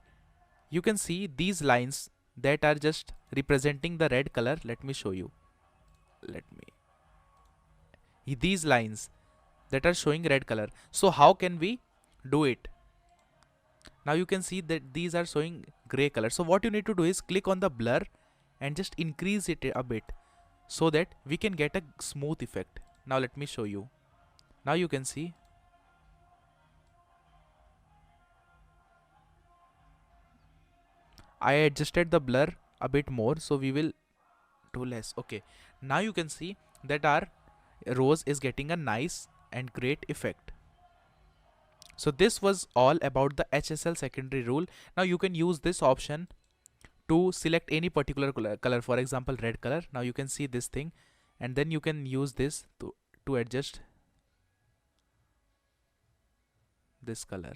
you can see these lines that are just representing the red color. Let me show you. These lines that are showing red color. So how can we do it? Now you can see that these are showing gray color. So what you need to do is click on the blur and just increase it a bit so that we can get a smooth effect. Now let me show you. Now you can see I adjusted the blur a bit more, so we will do less. Okay, now you can see that our rose is getting a nice and great effect. So this was all about the HSL secondary rule. Now you can use this option to select any particular color, for example red color. Now you can see this thing, and then you can use this to adjust this color.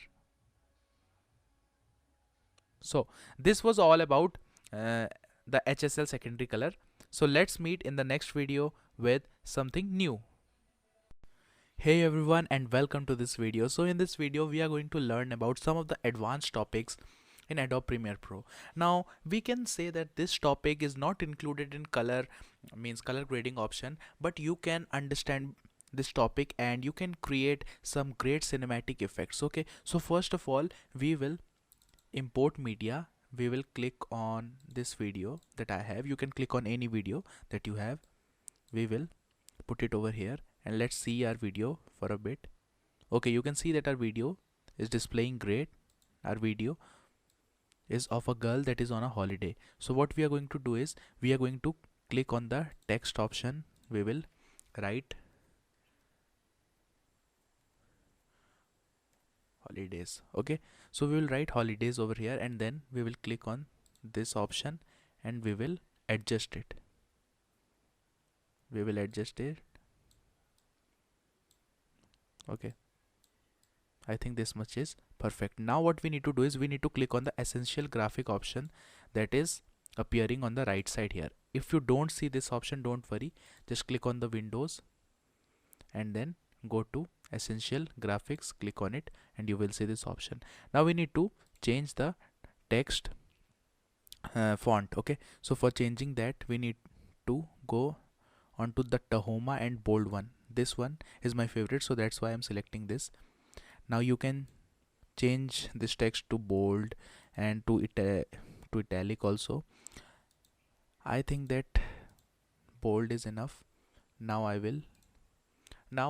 So this was all about uh, the HSL secondary color. So let's meet in the next video with something new. Hey everyone and welcome to this video. So in this video we are going to learn about some of the advanced topics in Adobe Premiere Pro. Now we can say that this topic is not included in color, means color grading option, but you can understand this topic and you can create some great cinematic effects. Okay, so first of all we will import media. We will click on this video that I have. You can click on any video that you have. We will put it over here and let's see our video for a bit. Okay, you can see that our video is displaying great. Our video is of a girl that is on a holiday. So what we are going to do is we are going to click on the text option. We will write holidays. Okay, so we will write holidays over here and then we will click on this option and we will adjust it. We will adjust it. Okay, I think this much is perfect. Now what we need to do is we need to click on the essential graphic option that is appearing on the right side here. If you don't see this option, don't worry, just click on the Windows and then go to essential graphics, click on it and you will see this option. Now we need to change the text font. Okay, so for changing that we need to go onto the Tahoma and bold one. This one is my favorite, so that's why I'm selecting this. Now you can change this text to bold and to italic also. I think that bold is enough. Now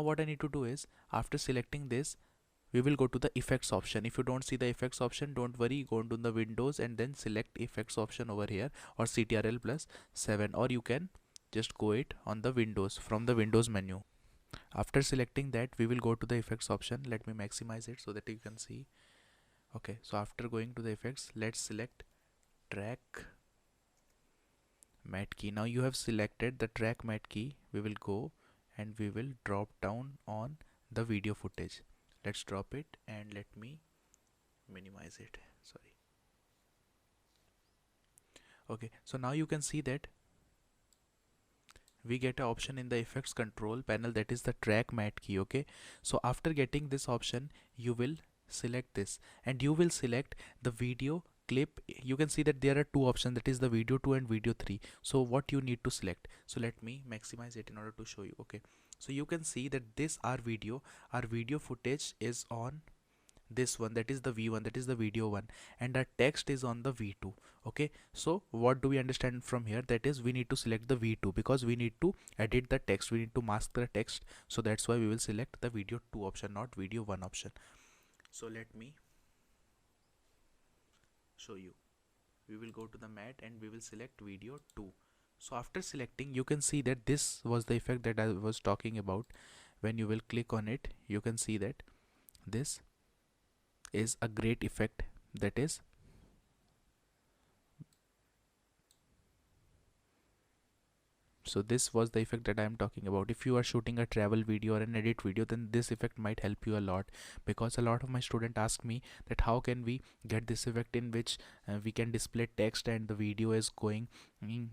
what I need to do is after selecting this we will go to the effects option. If you don't see the effects option, don't worry, go into the Windows and then select effects option over here, or CTRL plus 7, or you can just go it on the Windows from the Windows menu. After selecting that we will go to the effects option. Let me maximize it so that you can see. Okay, so after going to the effects, let's select track matte key. Now you have selected the track matte key. We will go and we will drop down on the video footage. Let's drop it and let me minimize it. Sorry. Okay, so now you can see that we get an option in the effects control panel, that is the track matte key. Okay, so after getting this option you will select this and you will select the video clip. You can see that there are two options, that is the video 2 and video 3. So what you need to select, so let me maximize it in order to show you. Okay, so you can see that this our video footage is on this one, that is the V1, that is the video one, and our text is on the V2. Okay, so what do we understand from here? That is we need to select the V2 because we need to edit the text, we need to mask the text, so that's why we will select the video 2 option, not video 1 option. So let me show you. We will go to the matte and we will select video 2. So after selecting, you can see that this was the effect that I was talking about. When you will click on it, you can see that this is a great effect. That is so this was the effect that I am talking about. If you are shooting a travel video or an edit video, then this effect might help you a lot, because a lot of my students ask me that how can we get this effect in which we can display text and the video is going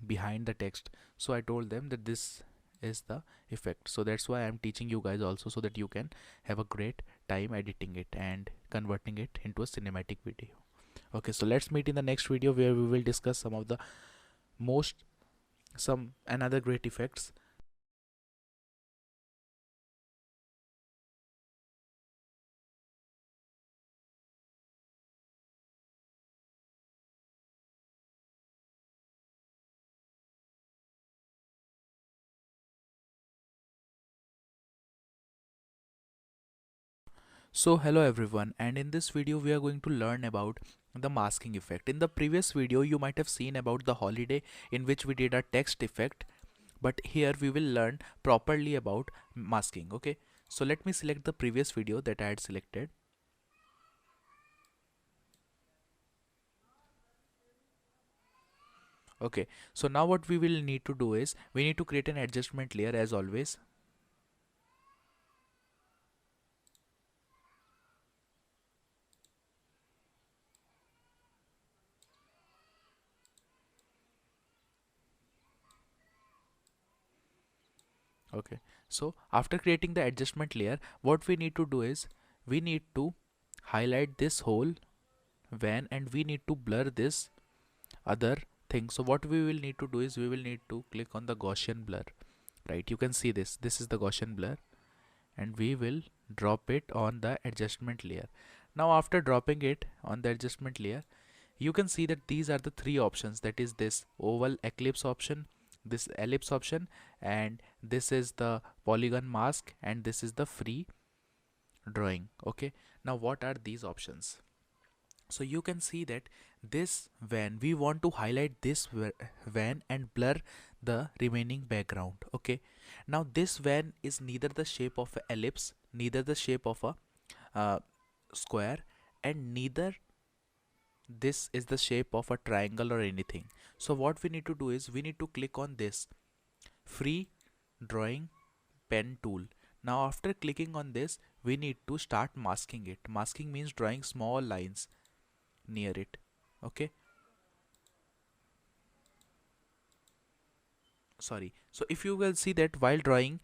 behind the text. So I told them that this is the effect, so that's why I'm teaching you guys also, so that you can have a great time editing it and converting it into a cinematic video. Okay, so let's meet in the next video where we will discuss some of the some another great effects. So hello everyone, and in this video we are going to learn about the masking effect. In the previous video you might have seen about the holiday in which we did a text effect, but here we will learn properly about masking. Okay, so let me select the previous video that I had selected. Okay, so now what we will need to do is we need to create an adjustment layer as always. Okay, so after creating the adjustment layer, what we need to do is we need to highlight this whole van and we need to blur this other thing. So what we will need to do is we will need to click on the Gaussian blur. Right, you can see this is the Gaussian blur, and we will drop it on the adjustment layer. Now after dropping it on the adjustment layer, you can see that these are the three options, that is this oval eclipse option, this ellipse option, and this is the polygon mask, and this is the free drawing. Okay, now what are these options? So you can see that this van, we want to highlight this van and blur the remaining background. Okay, now this van is neither the shape of a ellipse, neither the shape of a square, and neither this is the shape of a triangle or anything. So what we need to do is we need to click on this free drawing pen tool. Now after clicking on this, we need to start masking it. Masking means drawing small lines near it. Okay, sorry, so if you will see that while drawing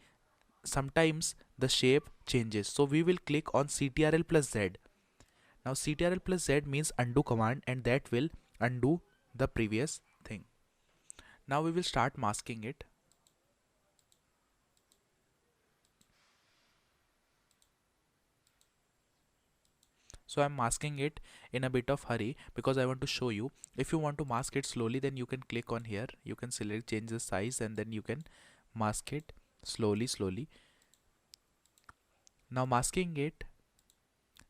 sometimes the shape changes, so we will click on ctrl plus z. Now ctrl plus z means undo command, and that will undo the previous thing. Now we will start masking it. So I'm masking it in a bit of hurry because I want to show you. If you want to mask it slowly, then you can click on here, you can select change the size, and then you can mask it slowly. Now masking it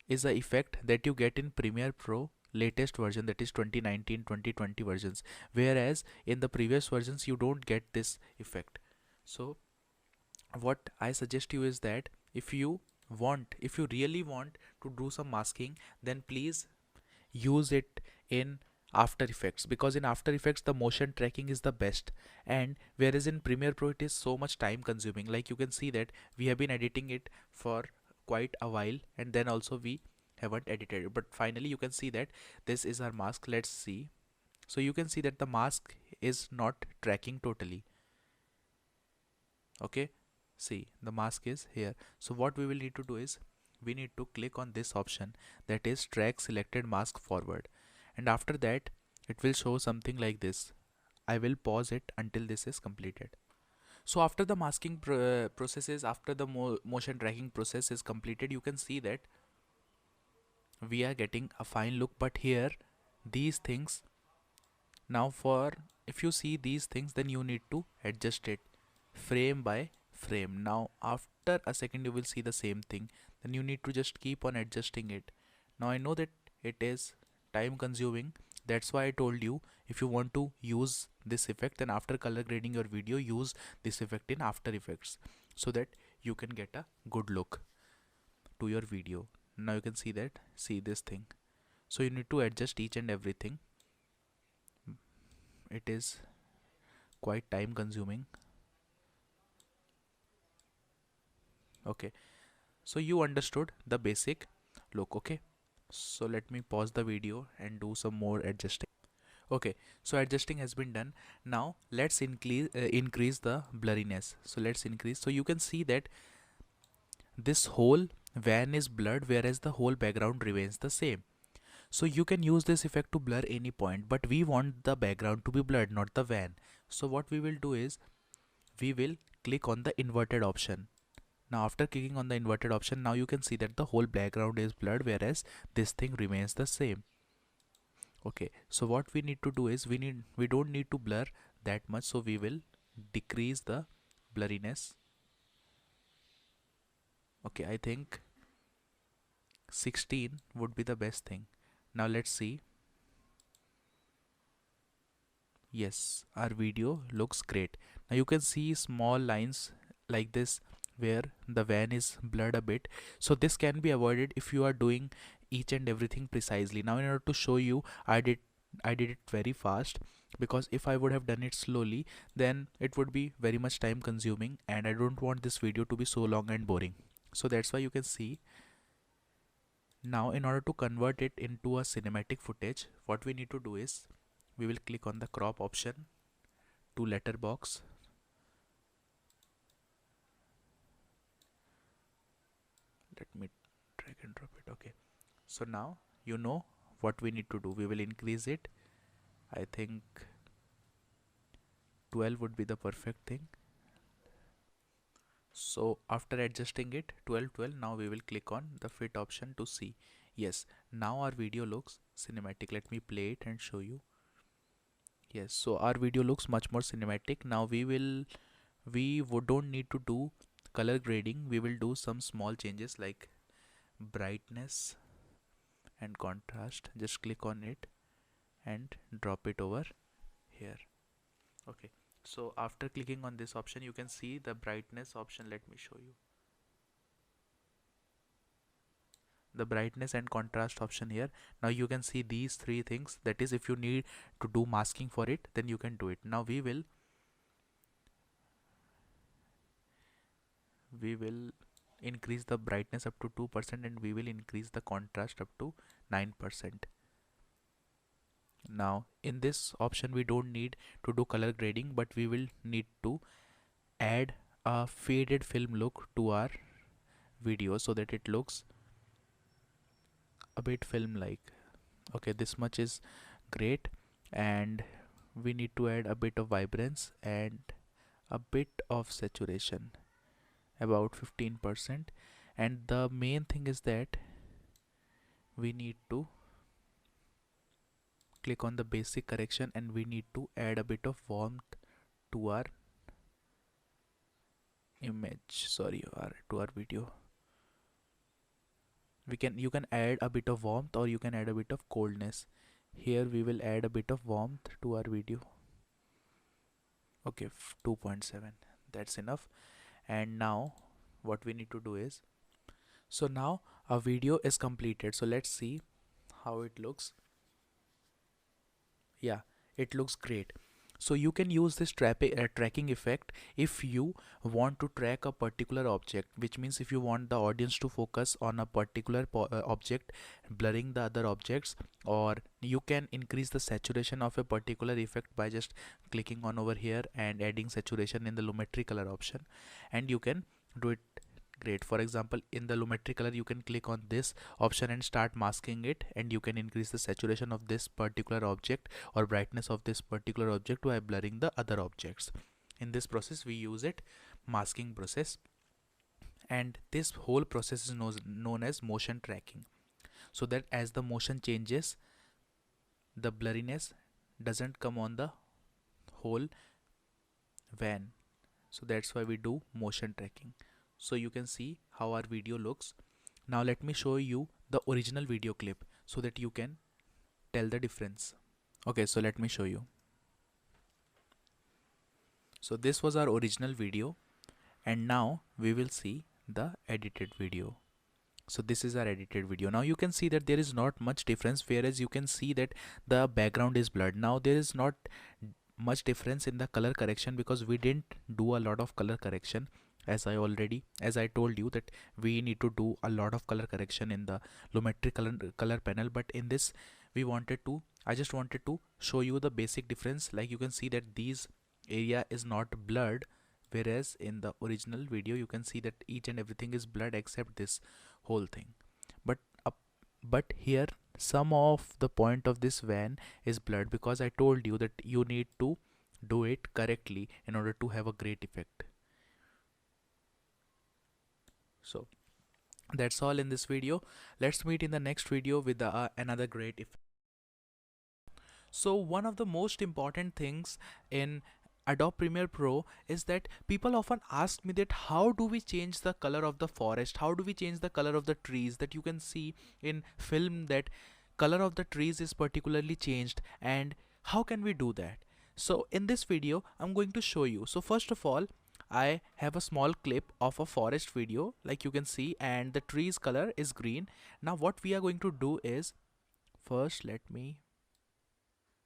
is a effect that you get in Premiere Pro latest version, that is 2019 2020 versions, whereas in the previous versions you don't get this effect. So what I suggest you is that if you really want to do some masking, then please use it in After Effects, because in After Effects the motion tracking is the best, and whereas in Premiere Pro it is so much time consuming. Like you can see that we have been editing it for quite a while, and then also we haven't edited it, but finally you can see that this is our mask. Let's see. So you can see that the mask is not tracking totally. Okay, see, the mask is here. So what we will need to do is we need to click on this option, that is track selected mask forward, and after that it will show something like this. I will pause it until this is completed. So after the masking processes, after the motion tracking process is completed, you can see that we are getting a fine look. But here these things, now for if you see these things, then you need to adjust it frame by frame. Now after a second you will see the same thing, then you need to just keep on adjusting it. Now I know that it is time consuming, that's why I told you, if you want to use this effect, then after color grading your video, use this effect in After Effects so that you can get a good look to your video. Now you can see that, see this thing. So you need to adjust each and everything. It is quite time consuming. Okay, so you understood the basic look. Okay, so let me pause the video and do some more adjusting. Okay, so adjusting has been done. Now let's increase the blurriness. So let's increase. So you can see that this whole van is blurred, whereas the whole background remains the same. So you can use this effect to blur any point, but we want the background to be blurred, not the van. So what we will do is we will click on the inverted option. Now after clicking on the inverted option, now you can see that the whole background is blurred, whereas this thing remains the same. Okay, so what we need to do is we don't need to blur that much, so we will decrease the blurriness. Okay, I think 16 would be the best thing. Now let's see. Yes, our video looks great. Now you can see small lines like this where the van is blurred a bit. So this can be avoided if you are doing each and everything precisely. Now in order to show you, I did it very fast, because if I would have done it slowly, then it would be very much time consuming and I don't want this video to be so long and boring. So that's why you can see. Now in order to convert it into a cinematic footage, what we need to do is we will click on the crop option to letterbox. Let me drag and drop it. Okay, so now you know what we need to do. We will increase it. I think 12 would be the perfect thing. So after adjusting it 12 12, now we will click on the fit option to see. Yes, now our video looks cinematic. Let me play it and show you. Yes, so our video looks much more cinematic. Now don't need to do color grading. We will do some small changes like brightness and contrast. Just click on it and drop it over here. Okay, so after clicking on this option, you can see the brightness option. Let me show you the brightness and contrast option here. Now you can see these three things. That is, if you need to do masking for it, then you can do it. Now we will increase the brightness up to 2% and we will increase the contrast up to 9%. Now in this option we don't need to do color grading, but we will need to add a faded film look to our video so that it looks a bit film like. Okay, this much is great, and we need to add a bit of vibrance and a bit of saturation, about 15%. And the main thing is that we need to click on the basic correction and we need to add a bit of warmth to our image, sorry, to our video. You can add a bit of warmth or you can add a bit of coldness. Here we will add a bit of warmth to our video. Okay, 2.7, that's enough. And now what we need to do is, so now our video is completed. So let's see how it looks. Yeah, it looks great. So you can use this tracking effect if you want to track a particular object, which means if you want the audience to focus on a particular object, blurring the other objects, or you can increase the saturation of a particular effect by just clicking on over here and adding saturation in the lumetri color option, and you can do it great. For example, in the lumetri color you can click on this option and start masking it, and you can increase the saturation of this particular object or brightness of this particular object by blurring the other objects. In this process we use it masking process, and this whole process is known as motion tracking, so that as the motion changes, the blurriness doesn't come on the whole van. So that's why we do motion tracking. So you can see how our video looks. Now let me show you the original video clip so that you can tell the difference. Okay, so let me show you. So this was our original video, and now we will see the edited video. So this is our edited video. Now you can see that there is not much difference, whereas you can see that the background is blurred. Now there is not much difference in the color correction because we didn't do a lot of color correction. As I told you that we need to do a lot of color correction in the lumetri color panel, but in this I just wanted to show you the basic difference. Like you can see that these area is not blurred, whereas in the original video you can see that each and everything is blurred except this whole thing. But here some of the point of this van is blurred because I told you that you need to do it correctly in order to have a great effect. So that's all in this video. Let's meet in the next video with another great effect. So one of the most important things in Adobe Premiere Pro is that people often ask me that how do we change the color of the forest, how do we change the color of the trees, that you can see in film that color of the trees is particularly changed, and how can we do that? So in this video I'm going to show you. So first of all, I have a small clip of a forest video like you can see, and the trees color is green. Now what we are going to do is, first let me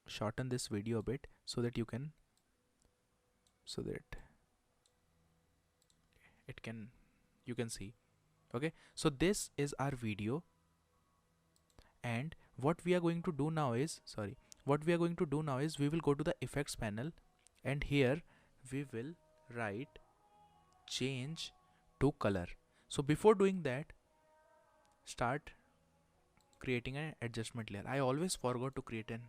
shorten this video a bit so that it can you can see. Okay, so this is our video, and what we are going to do now is, we will go to the effects panel, and here we will write change to color. So before doing that, start creating an adjustment layer. I always forgot to create an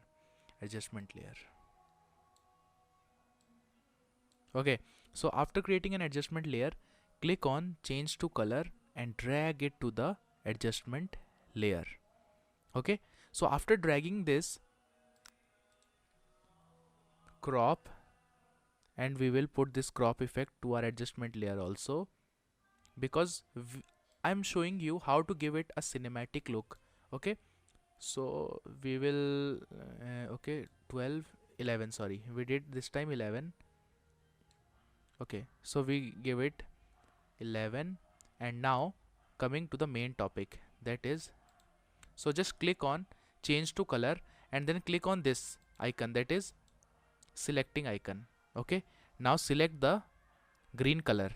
adjustment layer. Okay, so after creating an adjustment layer, click on change to color and drag it to the adjustment layer. Okay, so after dragging this, crop, and we will put this crop effect to our adjustment layer also, because I'm showing you how to give it a cinematic look. Okay, so we will okay, 12 11, sorry, we did this time 11. Okay, so we give it 11, and now coming to the main topic, that is, so just click on change to color and then click on this icon, that is selecting icon. Okay, now select the green color,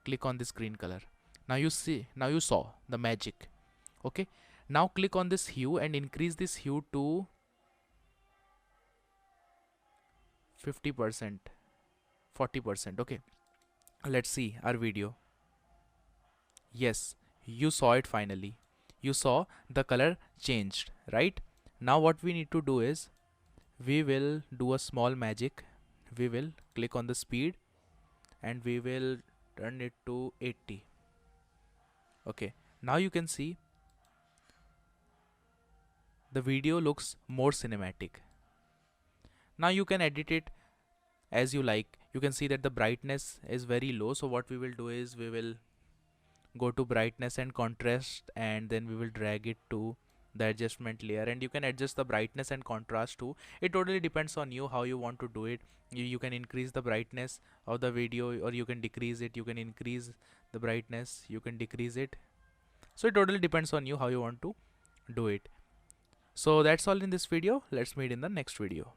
click on this green color. Now you saw the magic. Okay, now click on this hue and increase this hue to 50%, 40%. Okay, let's see our video. Yes, you saw it finally. You saw the color changed, right? Now what we need to do is, we will do a small magic. We will click on the speed and we will turn it to 80. Okay, now you can see the video looks more cinematic. Now you can edit it as you like. You can see that the brightness is very low, so what we will do is, we will go to brightness and contrast, and then we will drag it to the adjustment layer, and you can adjust the brightness and contrast too. It totally depends on you how you want to do it. You can increase the brightness of the video, or you can decrease it. You can increase the brightness, you can decrease it. So it totally depends on you how you want to do it. So that's all in this video. Let's meet in the next video.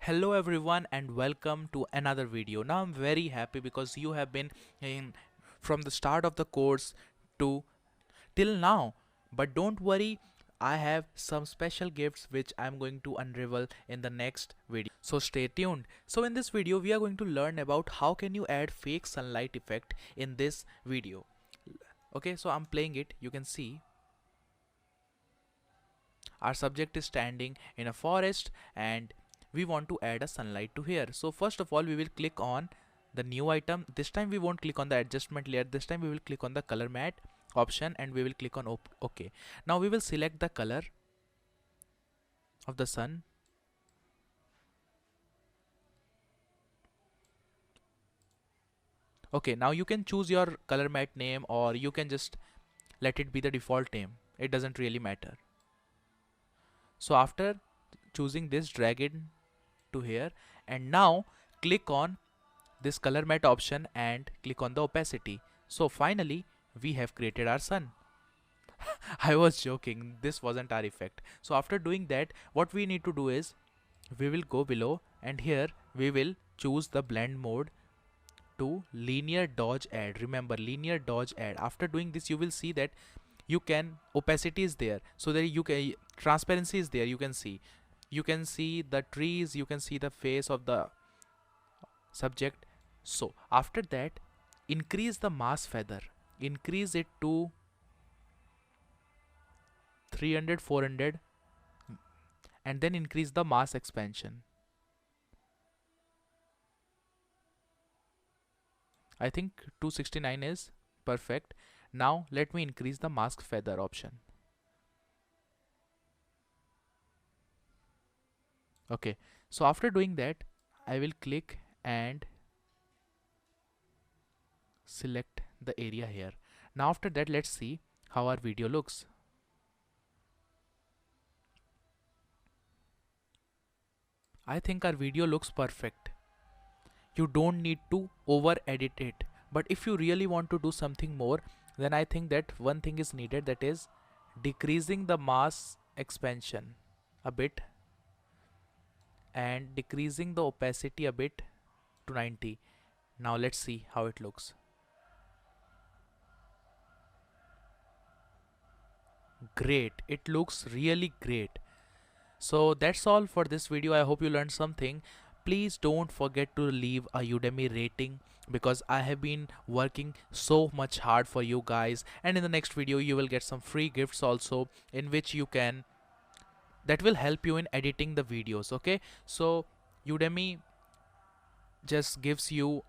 Hello everyone and welcome to another video. Now I'm very happy because you have been in from the start of the course to till now. But don't worry, I have some special gifts which I'm going to unravel in the next video. So stay tuned. So in this video we are going to learn about how can you add fake sunlight effect in this video. Okay, so I'm playing it. You can see our subject is standing in a forest and we want to add a sunlight to here. So first of all, we will click on the new item. This time we won't click on the adjustment layer. This time we will click on the color matte option and we will click on OK. Now we will select the color of the sun. Okay, now you can choose your color matte name, or you can just let it be the default name. It doesn't really matter. So after choosing this, drag it to here, and now click on this color matte option and click on the opacity. So finally we have created our sun. I was joking, this wasn't our effect. So after doing that, what we need to do is, we will go below and here we will choose the blend mode to linear dodge add. Remember, linear dodge add. After doing this, you will see that you can opacity is there, so that you can transparency is there, you can see. You can see the trees, you can see the face of the subject. So after that, increase the mass feather, increase it to 300, 400, and then increase the mass expansion. I think 269 is perfect. Now let me increase the mask feather option. Okay, so after doing that, I will click and select the area here. Now after that, let's see how our video looks. I think our video looks perfect. You don't need to over edit it. But if you really want to do something more, then I think that one thing is needed, that is decreasing the mass expansion a bit and decreasing the opacity a bit to 90. Now let's see how it looks. Great, it looks really great. So that's all for this video. I hope you learned something. Please don't forget to leave a Udemy rating, because I have been working so much hard for you guys, and in the next video you will get some free gifts also, in which you can, that will help you in editing the videos. Okay, so Udemy just gives you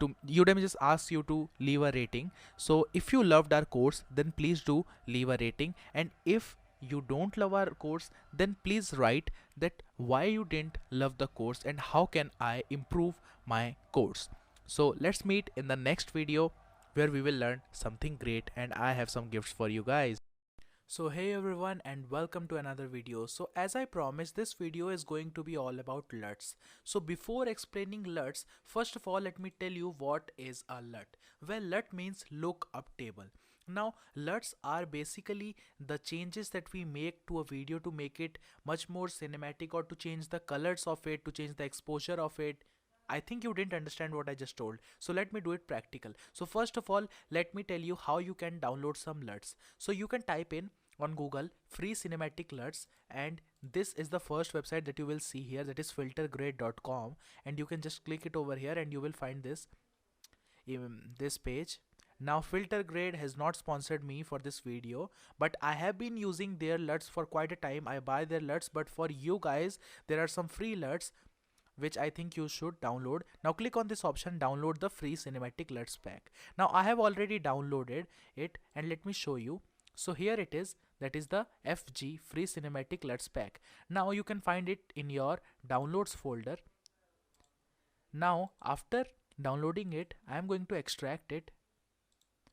to Udemy just asks you to leave a rating. So if you loved our course, then please do leave a rating, and if you don't love our course, then please write that why you didn't love the course and how can I improve my course. So let's meet in the next video, where we will learn something great and I have some gifts for you guys. So hey everyone, and welcome to another video. So as I promised, this video is going to be all about LUTs. So before explaining LUTs, first of all let me tell you what is a LUT. Well, LUT means look up table. Now LUTs are basically the changes that we make to a video to make it much more cinematic, or to change the colors of it, to change the exposure of it. I think you didn't understand what I just told. So let me do it practical. So first of all, let me tell you how you can download some LUTs. So you can type in on Google free cinematic LUTs, and this is the first website that you will see here, that is filtergrade.com, and you can just click it over here and you will find this page. Now Filtergrade has not sponsored me for this video, but I have been using their LUTs for quite a time. I buy their LUTs, but for you guys there are some free LUTs which I think you should download. Now click on this option, download the free cinematic LUTs pack. Now I have already downloaded it, and let me show you. So here it is, that is the FG free cinematic LUTs pack. Now you can find it in your downloads folder. Now after downloading it, I am going to extract it.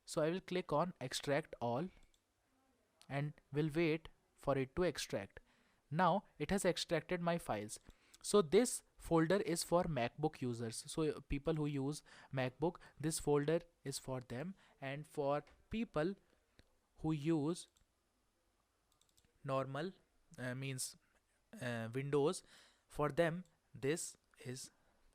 So I will click on extract all and will wait for it to extract. Now it has extracted my files. So this folder is for MacBook users. So people who use MacBook, this folder is for them, and for people who use normal means Windows, for them this is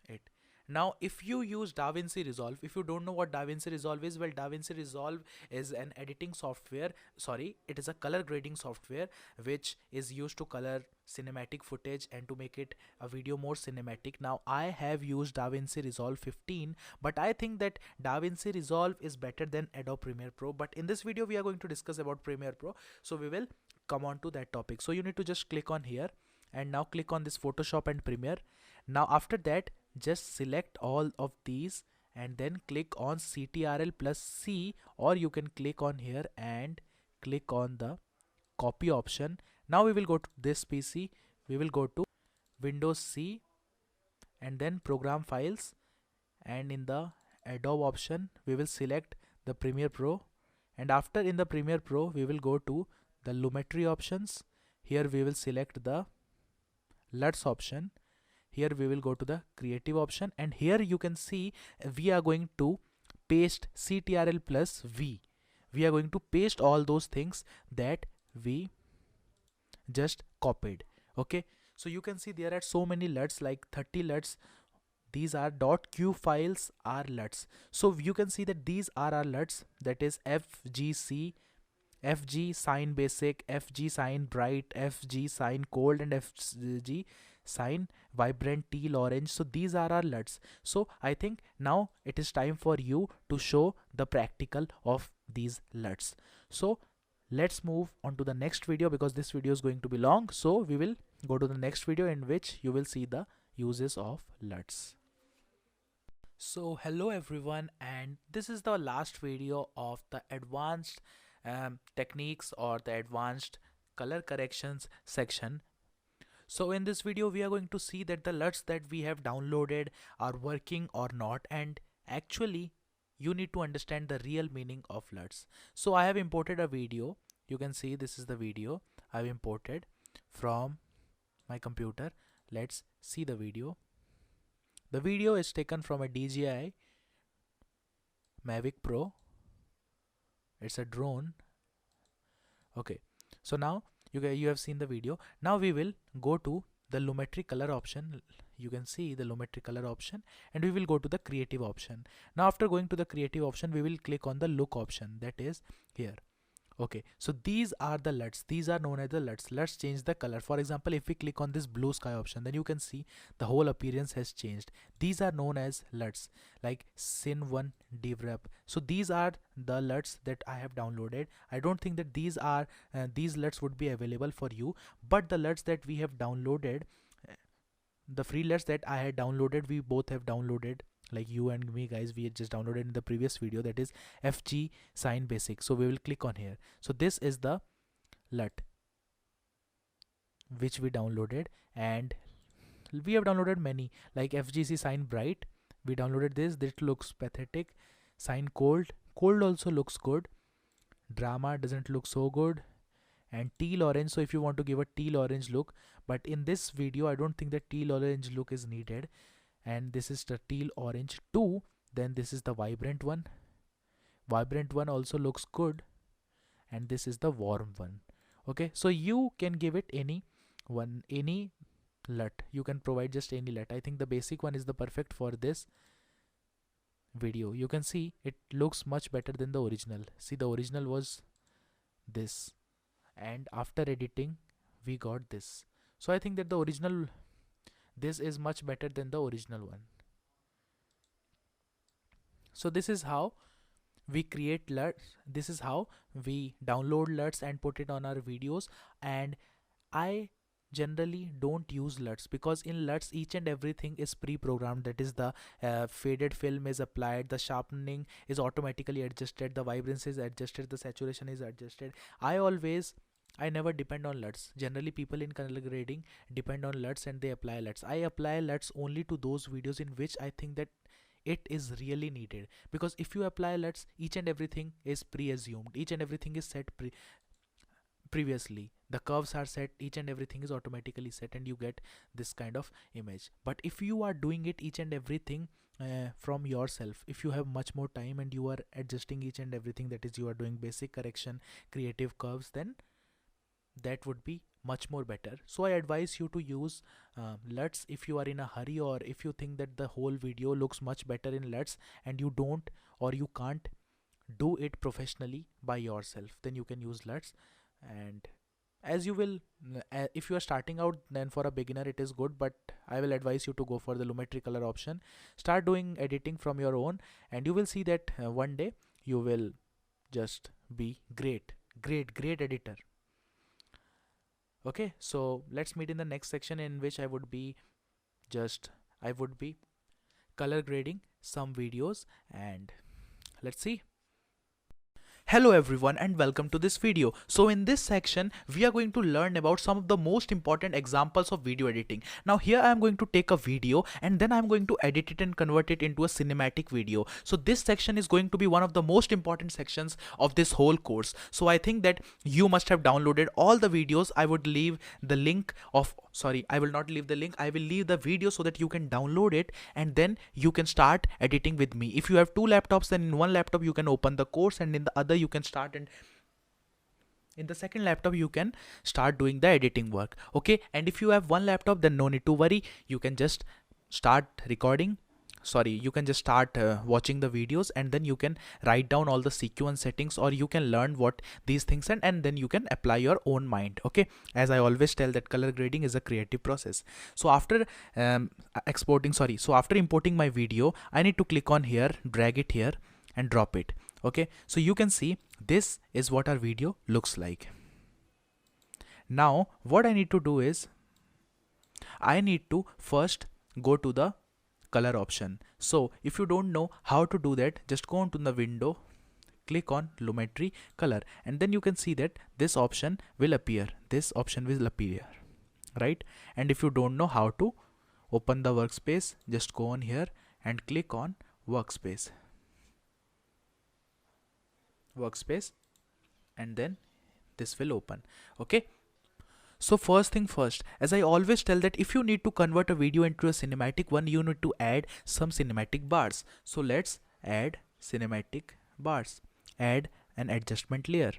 it. Now if you use DaVinci Resolve, if you don't know what DaVinci Resolve is, well, DaVinci Resolve is an editing software, sorry, it is a color grading software which is used to color cinematic footage and to make it a video more cinematic. Now I have used DaVinci Resolve 15, but I think that DaVinci Resolve is better than Adobe Premiere Pro, but in this video we are going to discuss about Premiere Pro, so we will come on to that topic. So you need to just click on here and now click on this Photoshop and Premiere. Now after that, just select all of these and then click on Ctrl plus C, or you can click on here and click on the copy option. Now we will go to this PC, we will go to Windows C and then program files, and in the Adobe option we will select the Premiere Pro, and after in the Premiere Pro we will go to the Lumetri options. Here we will select the LUTs option. Here we will go to the creative option, and here you can see we are going to paste Ctrl plus V. We are going to paste all those things that we just copied. Okay, so you can see there are so many LUTs, like 30 LUTs. These are .q files are LUTs. So you can see that these are our LUTs, that is FGC, FG sign basic, FG sign bright, FG sign cold, and FG sign vibrant teal orange. So these are our LUTs. So I think now it is time for you to show the practical of these LUTs. So let's move on to the next video, because this video is going to be long. So we will go to the next video in which you will see the uses of LUTs. So hello everyone, and this is the last video of the advanced techniques or the advanced color corrections section. So in this video we are going to see that the LUTs that we have downloaded are working or not, and actually you need to understand the real meaning of LUTs. So I have imported a video. You can see this is the video I've imported from my computer. Let's see the video. The video is taken from a DJI Mavic Pro. It's a drone. Okay, so now you have seen the video. Now we will go to the Lumetri color option. You can see the Lumetri color option, and we will go to the creative option. Now after going to the creative option, we will click on the look option, that is here. Okay, so these are the LUTs. These are known as the LUTs. Let's change the color. For example, if we click on this blue sky option, then you can see the whole appearance has changed. These are known as LUTs, like Sin 1 Devrep. So these are the LUTs that I have downloaded. I don't think that these LUTs would be available for you, but the LUTs that we have downloaded, the free LUTs that I had downloaded, we both have downloaded. Like you and me guys, we had just downloaded in the previous video, that is FG sign basic. So we will click on here. So this is the LUT which we downloaded, and we have downloaded many, like FGC sign bright. We downloaded this. This looks pathetic. Sign cold. Cold also looks good. Drama doesn't look so good. And teal orange. So if you want to give a teal orange look, but in this video I don't think that teal orange look is needed. And this is the teal orange 2. Then this is the vibrant one. Vibrant one also looks good. And this is the warm one. Okay, so you can give it any one, any LUT. You can provide just any LUT. I think the basic one is the perfect for this video. You can see it looks much better than the original. See, the original was this, and after editing we got this. So I think that the original, this is much better than the original one. So this is how we create LUTs. This is how we download LUTs and put it on our videos. And I generally don't use LUTs, because in LUTs each and everything is pre-programmed. That is, the faded film is applied, the sharpening is automatically adjusted, the vibrancy is adjusted, the saturation is adjusted. I never depend on LUTs. Generally people in color grading depend on LUTs and they apply LUTs. I apply LUTs only to those videos in which I think that it is really needed, because if you apply LUTs, each and everything is pre-assumed, each and everything is set previously. The curves are set, each and everything is automatically set, and you get this kind of image. But if you are doing it each and everything from yourself, if you have much more time and you are adjusting each and everything, that is, you are doing basic correction, creative curves, then that would be much more better. So I advise you to use LUTs if you are in a hurry, or if you think that the whole video looks much better in LUTs and you don't, or you can't do it professionally by yourself, then you can use LUTs. And as you will, if you are starting out, then for a beginner it is good, but I will advise you to go for the Lumetri color option. Start doing editing from your own, and you will see that one day you will just be great editor. Okay, so let's meet in the next section, in which I would be color grading some videos, and let's see. Hello everyone and welcome to this video. So in this section we are going to learn about some of the most important examples of video editing. Now here I am going to take a video and then I am going to edit it and convert it into a cinematic video. So this section is going to be one of the most important sections of this whole course. So I think that you must have downloaded all the videos. I would leave the link of, I will not leave the link, I will leave the video so that you can download it and then you can start editing with me. If you have two laptops, then in one laptop you can open the course and in the other you can start, and in the second laptop you can start doing the editing work. Okay, and if you have one laptop, then no need to worry, you can just start recording. sorry, you can just start watching the videos, and then you can write down all the sequence settings, or you can learn what these things, and then you can apply your own mind. Okay, as I always tell that color grading is a creative process. So after so after importing my video, I need to click on here, drag it here and drop it. Okay, so you can see this is what our video looks like. Now what I need to do is I need to first go to the color option. So if you don't know how to do that, just go onto the window, click on Lumetri color, and then you can see that this option will appear. This option will appear, right? And if you don't know how to open the workspace, just go on here and click on workspace, and then this will open. Okay. So first thing first, as I always tell that if you need to convert a video into a cinematic one, you need to add some cinematic bars. So let's add cinematic bars. Add an adjustment layer.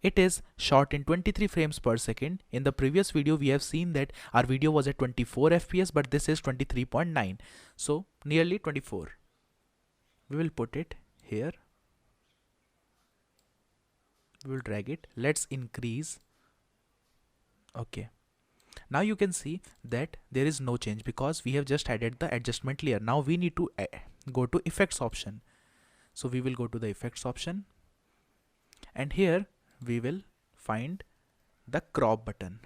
It is shot in 23 frames per second. In the previous video, we have seen that our video was at 24 FPS, but this is 23.9. So nearly 24. We will put it here. We will drag it. Let's increase. Okay, now you can see that there is no change because we have just added the adjustment layer. Now we need to go to effects option. So we will go to the effects option, and here we will find the crop button.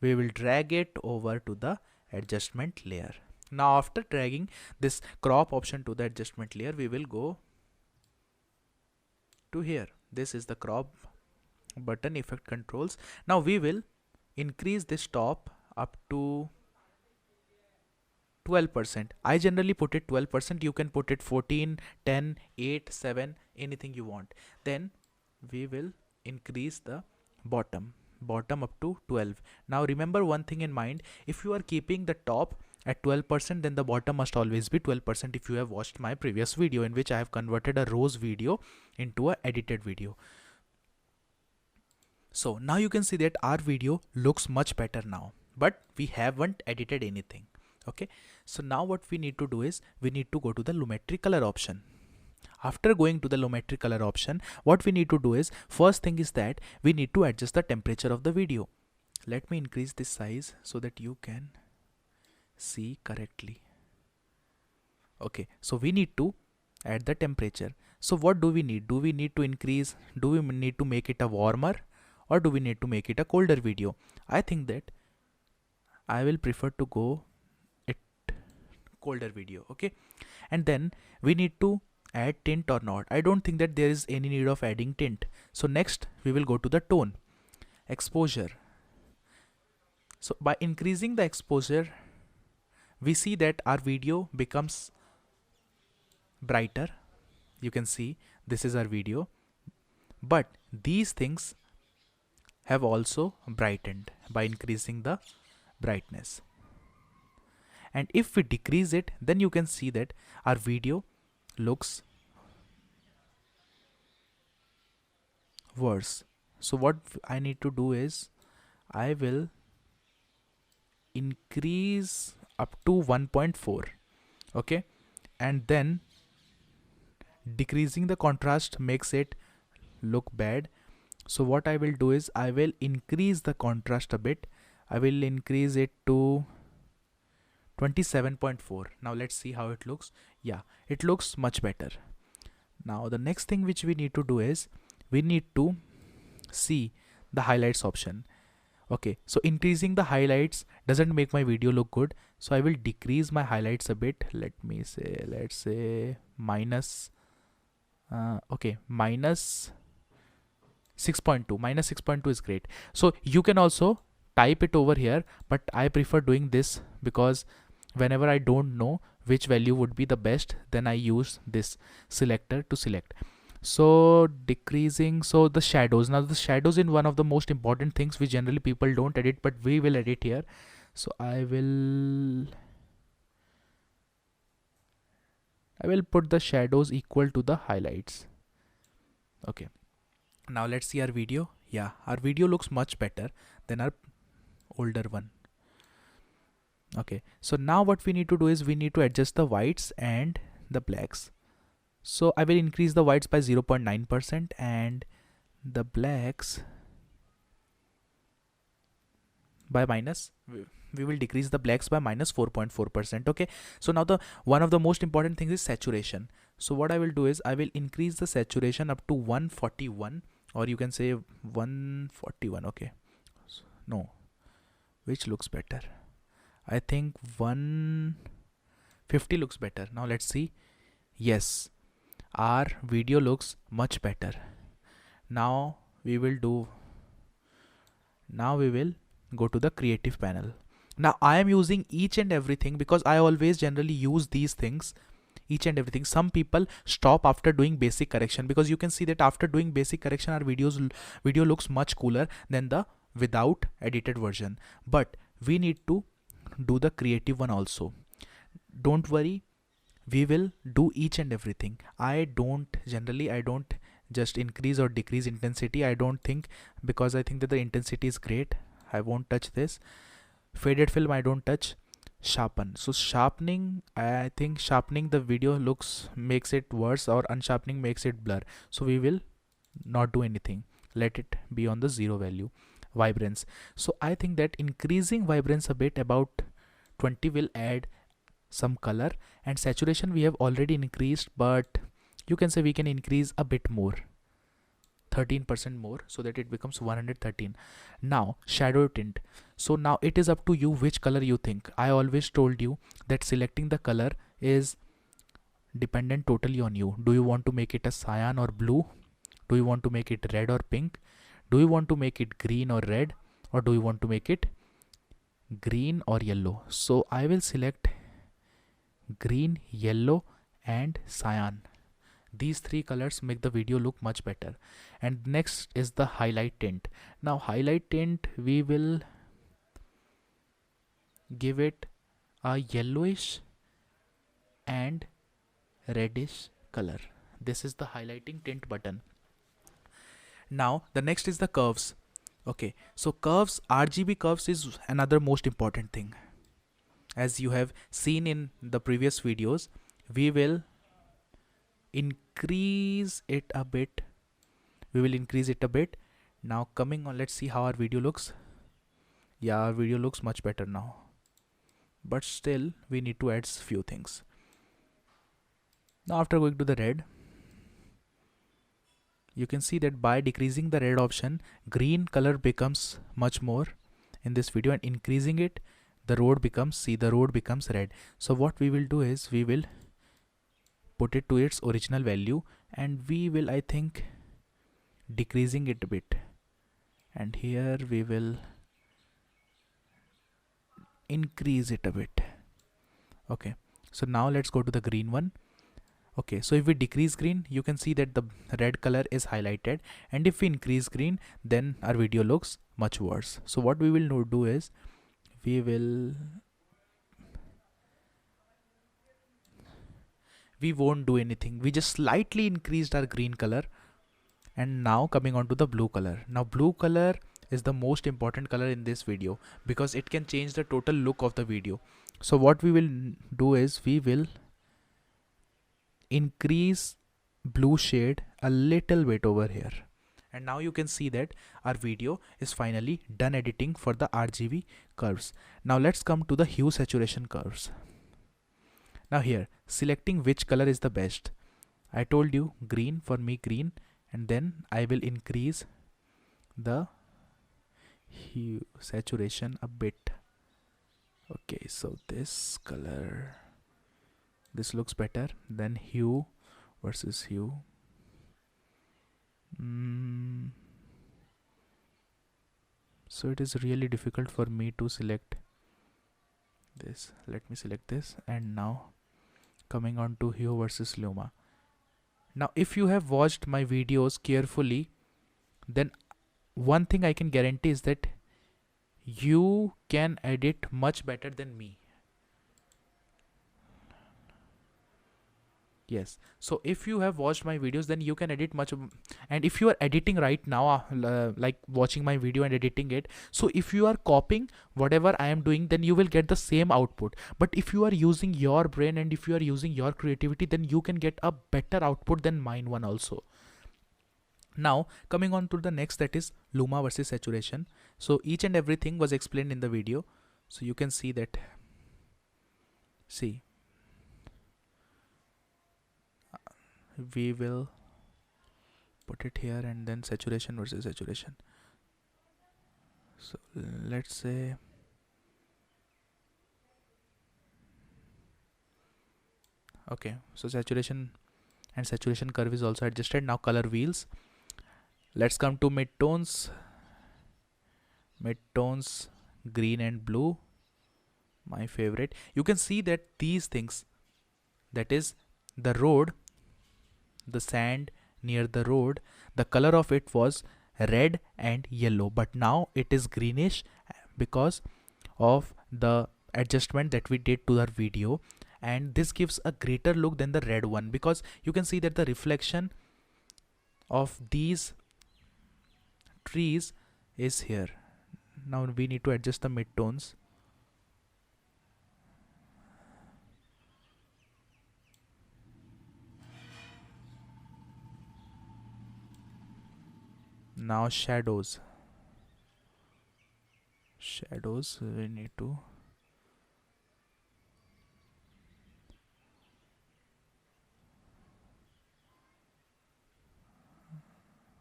We will drag it over to the adjustment layer. Now after dragging this crop option to the adjustment layer, we will go to here. This is the crop button effect controls. Now we will increase this top up to 12%. I generally put it 12%. You can put it 14, 10, 8, 7, anything you want. Then we will increase the bottom up to 12. Now remember one thing in mind, if you are keeping the top at 12%, then the bottom must always be 12%. If you have watched my previous video in which I have converted a rose video into a edited video. So now you can see that our video looks much better now, but we haven't edited anything. Okay, so now what we need to do is we need to go to the Lumetri color option. After going to the Lumetri color option, what we need to do is, first thing is that we need to adjust the temperature of the video. Let me increase this size so that you can see correctly. Okay, so we need to add the temperature. So what do we need? Do we need to increase? Do we need to make it a warmer? Or do we need to make it a colder video? I think that I will prefer to go it colder video. Okay, and then we need to add tint or not. I don't think that there is any need of adding tint. So next we will go to the tone, exposure. So by increasing the exposure, we see that our video becomes brighter. You can see this is our video, but these things have also brightened by increasing the brightness. And if we decrease it, then you can see that our video looks worse. So what I need to do is I will increase up to 1.4. Okay, and then decreasing the contrast makes it look bad. So what I will do is I will increase the contrast a bit. I will increase it to 27.4. Now let's see how it looks. Yeah, it looks much better. Now the next thing which we need to do is we need to see the highlights option. Okay, so increasing the highlights doesn't make my video look good. So I will decrease my highlights a bit. Let me say, let's say minus, minus 6.2. Minus 6.2 is great. So you can also type it over here, but I prefer doing this because whenever I don't know which value would be the best, then I use this selector to select. So decreasing, so the shadows. Now the shadows in one of the most important things which generally people don't edit, but we will edit here. So I will put the shadows equal to the highlights. Okay, now let's see our video. Yeah, our video looks much better than our older one. Okay, so now what we need to do is we need to adjust the whites and the blacks. So I will increase the whites by 0.9% and the blacks by minus, we will decrease the blacks by minus 4.4%. Okay, so now the one of the most important things is saturation. So what I will do is I will increase the saturation up to 141, or you can say 141. Okay, no, which looks better? I think 150 looks better. Now let's see. Yes, our video looks much better. Now we will go to the creative panel. Now I am using each and everything because I always generally use these things, each and everything. Some people stop after doing basic correction, because you can see that after doing basic correction our video looks much cooler than the without edited version. But we need to do the creative one also. Don't worry, we will do each and everything. I don't just increase or decrease intensity. I don't think, because I think that the intensity is great. I won't touch this. Faded film I don't touch. Sharpen. So sharpening, I think sharpening the video makes it worse, or unsharpening makes it blur. So we will not do anything. Let it be on the 0 value. Vibrance. So I think that increasing vibrance a bit, about 20, will add some color. And saturation we have already increased, but you can say we can increase a bit more, 13% more, so that it becomes 113. Now shadow tint. So now it is up to you which color you think. I always told you that selecting the color is dependent totally on you. Do you want to make it a cyan or blue? Do you want to make it red or pink? Do you want to make it green or red? Or do you want to make it green or yellow? So I will select green, yellow and cyan. These three colors make the video look much better. And next is the highlight tint. Now highlight tint, we will give it a yellowish and reddish color. This is the highlighting tint button. Now the next is the curves. Okay, so curves, RGB curves is another most important thing. As you have seen in the previous videos, we will increase it a bit. Now coming on, let's see how our video looks. Yeah, our video looks much better now, but still we need to add few things. Now after going to the red, you can see that by decreasing the red option, green color becomes much more in this video, and increasing it, the road becomes red. So what we will do is we will put it to its original value, and we will, I think, decreasing it a bit, and here we will increase it a bit. Okay, so now let's go to the green one. Okay, so if we decrease green, you can see that the red color is highlighted, and if we increase green, then our video looks much worse. So what we will do is we won't do anything. We just slightly increased our green color. And now coming on to the blue color. Now blue color is the most important color in this video, because it can change the total look of the video. So what we will do is we will increase blue shade a little bit over here. And now you can see that our video is finally done editing for the RGB curves. Now let's come to the hue saturation curves. Now here, selecting which color is the best. I told you green, for me green, and then I will increase the hue saturation a bit. Okay, so this color, this looks better than hue versus hue. So it is really difficult for me to select this. Let me select this, and now coming on to hue versus luma. Now if you have watched my videos carefully, then one thing I can guarantee is that you can edit much better than me. Yes, so if you have watched my videos, then you can edit much and if you are editing right now, like watching my video and editing it, so if you are copying whatever I am doing, then you will get the same output. But if you are using your brain and if you are using your creativity, then you can get a better output than mine one also. Now coming on to the next, that is luma versus saturation. So each and everything was explained in the video, so you can see that. See, we will put it here and then saturation versus saturation. So let's say okay, so saturation and saturation curve is also adjusted. Now color wheels, let's come to midtones. Midtones, green and blue, my favorite. You can see that these things, that is the road, the sand near the road, the color of it was red and yellow, but now it is greenish because of the adjustment that we did to our video. And this gives a greater look than the red one, because you can see that the reflection of these trees is here. Now we need to adjust the midtones. Now shadows we need to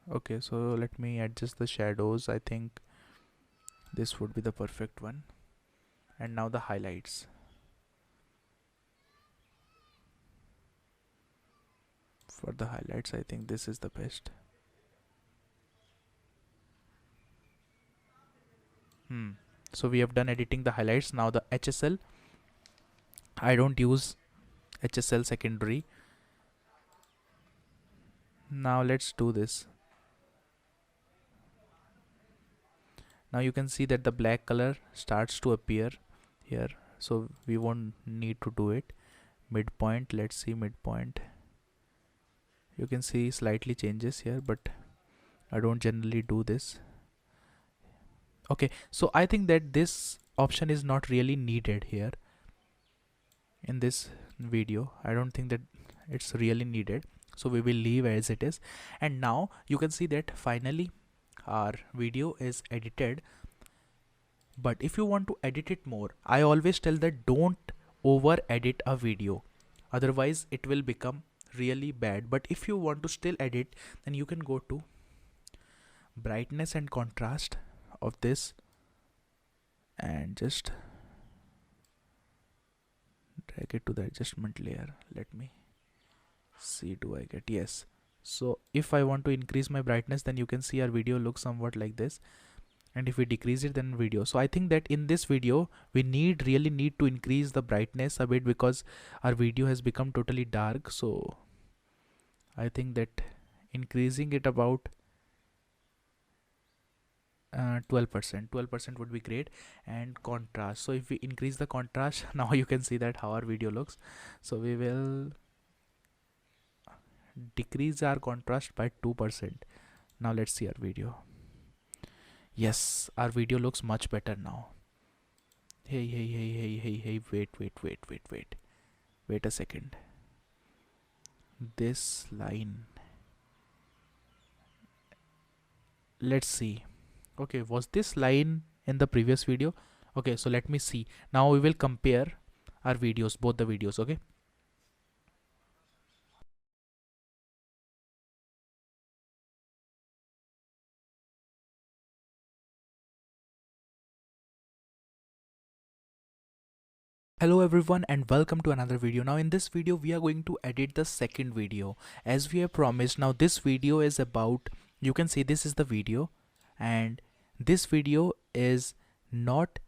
okay, so let me adjust the shadows. I think this would be the perfect one. And now the highlights. For the highlights, I think this is the best. So we have done editing the highlights. Now the HSL, I don't use HSL secondary. Now let's do this. Now you can see that the black color starts to appear here, so we won't need to do it. Midpoint, let's see midpoint. You can see slightly changes here, but I don't generally do this. Okay, so I think that this option is not really needed here in this video. I don't think that it's really needed, so we will leave as it is. And now you can see that finally our video is edited. But if you want to edit it more, I always tell that don't over edit a video, otherwise it will become really bad. But if you want to still edit, then you can go to brightness and contrast of this and just drag it to the adjustment layer. Let me see, do I get, yes. So if I want to increase my brightness, then you can see our video looks somewhat like this, and if we decrease it, then video. So I think that in this video we really need to increase the brightness a bit, because our video has become totally dark. So I think that increasing it about 12% would be great. And contrast, so if we increase the contrast, now you can see that how our video looks. So we will decrease our contrast by 2%. Now let's see our video. Yes, our video looks much better now. Hey, wait a second. This line, let's see. Okay, was this line in the previous video? Okay, so let me see. Now we will compare our videos, both the videos. Okay, hello everyone and welcome to another video. Now in this video we are going to edit the second video as we have promised. Now this video is about, you can see this is the video, and this video is not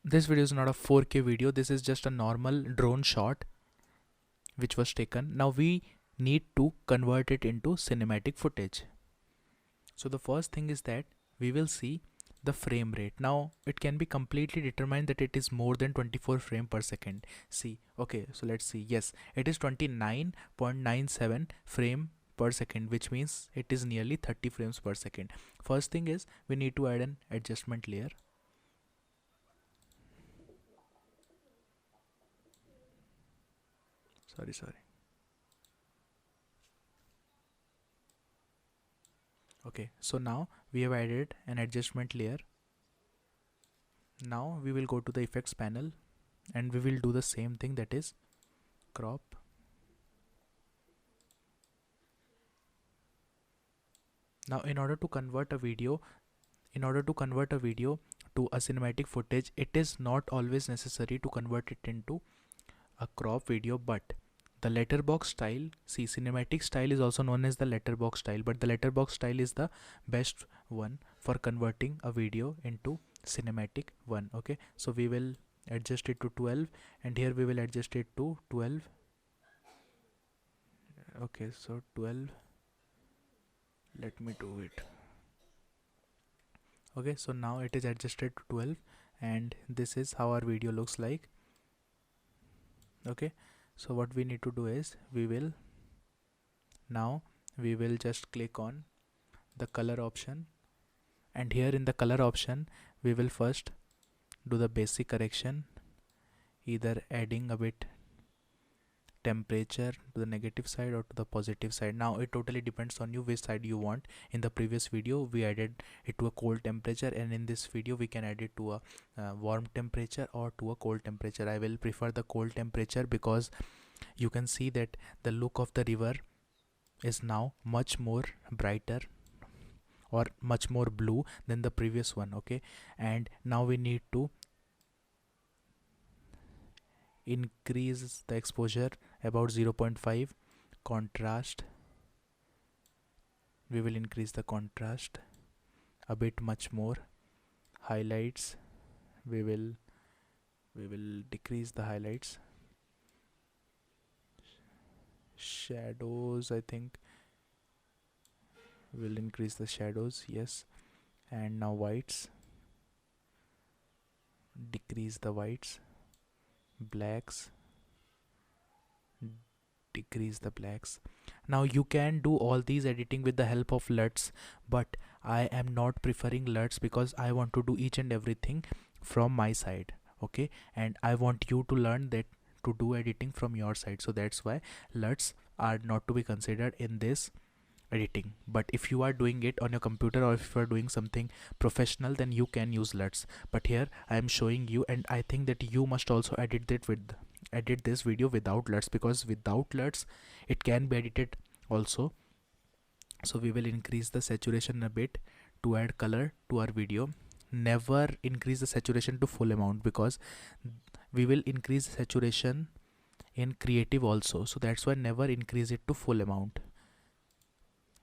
a 4K video. This is just a normal drone shot which was taken. Now we need to convert it into cinematic footage. So the first thing is that we will see the frame rate. Now it can be completely determined that it is more than 24 frame per second. See, okay, so let's see. Yes, it is 29.97 frame per second, which means it is nearly 30 frames per second. First thing is we need to add an adjustment layer. Sorry. Okay, so now we have added an adjustment layer. Now we will go to the effects panel and we will do the same thing, that is crop. Now in order to convert a video to a cinematic footage, it is not always necessary to convert it into a crop video, but the letterbox style, see, cinematic style is also known as the letterbox style, but the letterbox style is the best one for converting a video into cinematic one. Okay, so we will adjust it to 12 and here we will adjust it to 12. Okay, so 12, let me do it. Okay, so now it is adjusted to 12 and this is how our video looks like. Okay, so what we need to do is we will just click on the color option, and here in the color option we will first do the basic correction, either adding a bit temperature to the negative side or to the positive side. Now it totally depends on you which side you want. In the previous video we added it to a cold temperature, and in this video we can add it to a warm temperature or to a cold temperature. I will prefer the cold temperature because you can see that the look of the river is now much more brighter or much more blue than the previous one. Okay, and now we need to increase the exposure about 0.5. Contrast, we will increase the contrast a bit much more. Highlights, we will decrease the highlights. Shadows, I think we'll increase the shadows. Yes, and now whites, decrease the whites. Blacks, decrease the blacks. Now you can do all these editing with the help of LUTs, but I am not preferring LUTs because I want to do each and everything from my side. Okay, and I want you to learn that to do editing from your side, so that's why LUTs are not to be considered in this editing. But if you are doing it on your computer or if you are doing something professional, then you can use LUTs. But here I am showing you, and I think that you must also edit this video without LUTs, because without LUTs it can be edited also. So we will increase the saturation a bit to add color to our video. Never increase the saturation to full amount because we will increase the saturation in creative also, so that's why never increase it to full amount.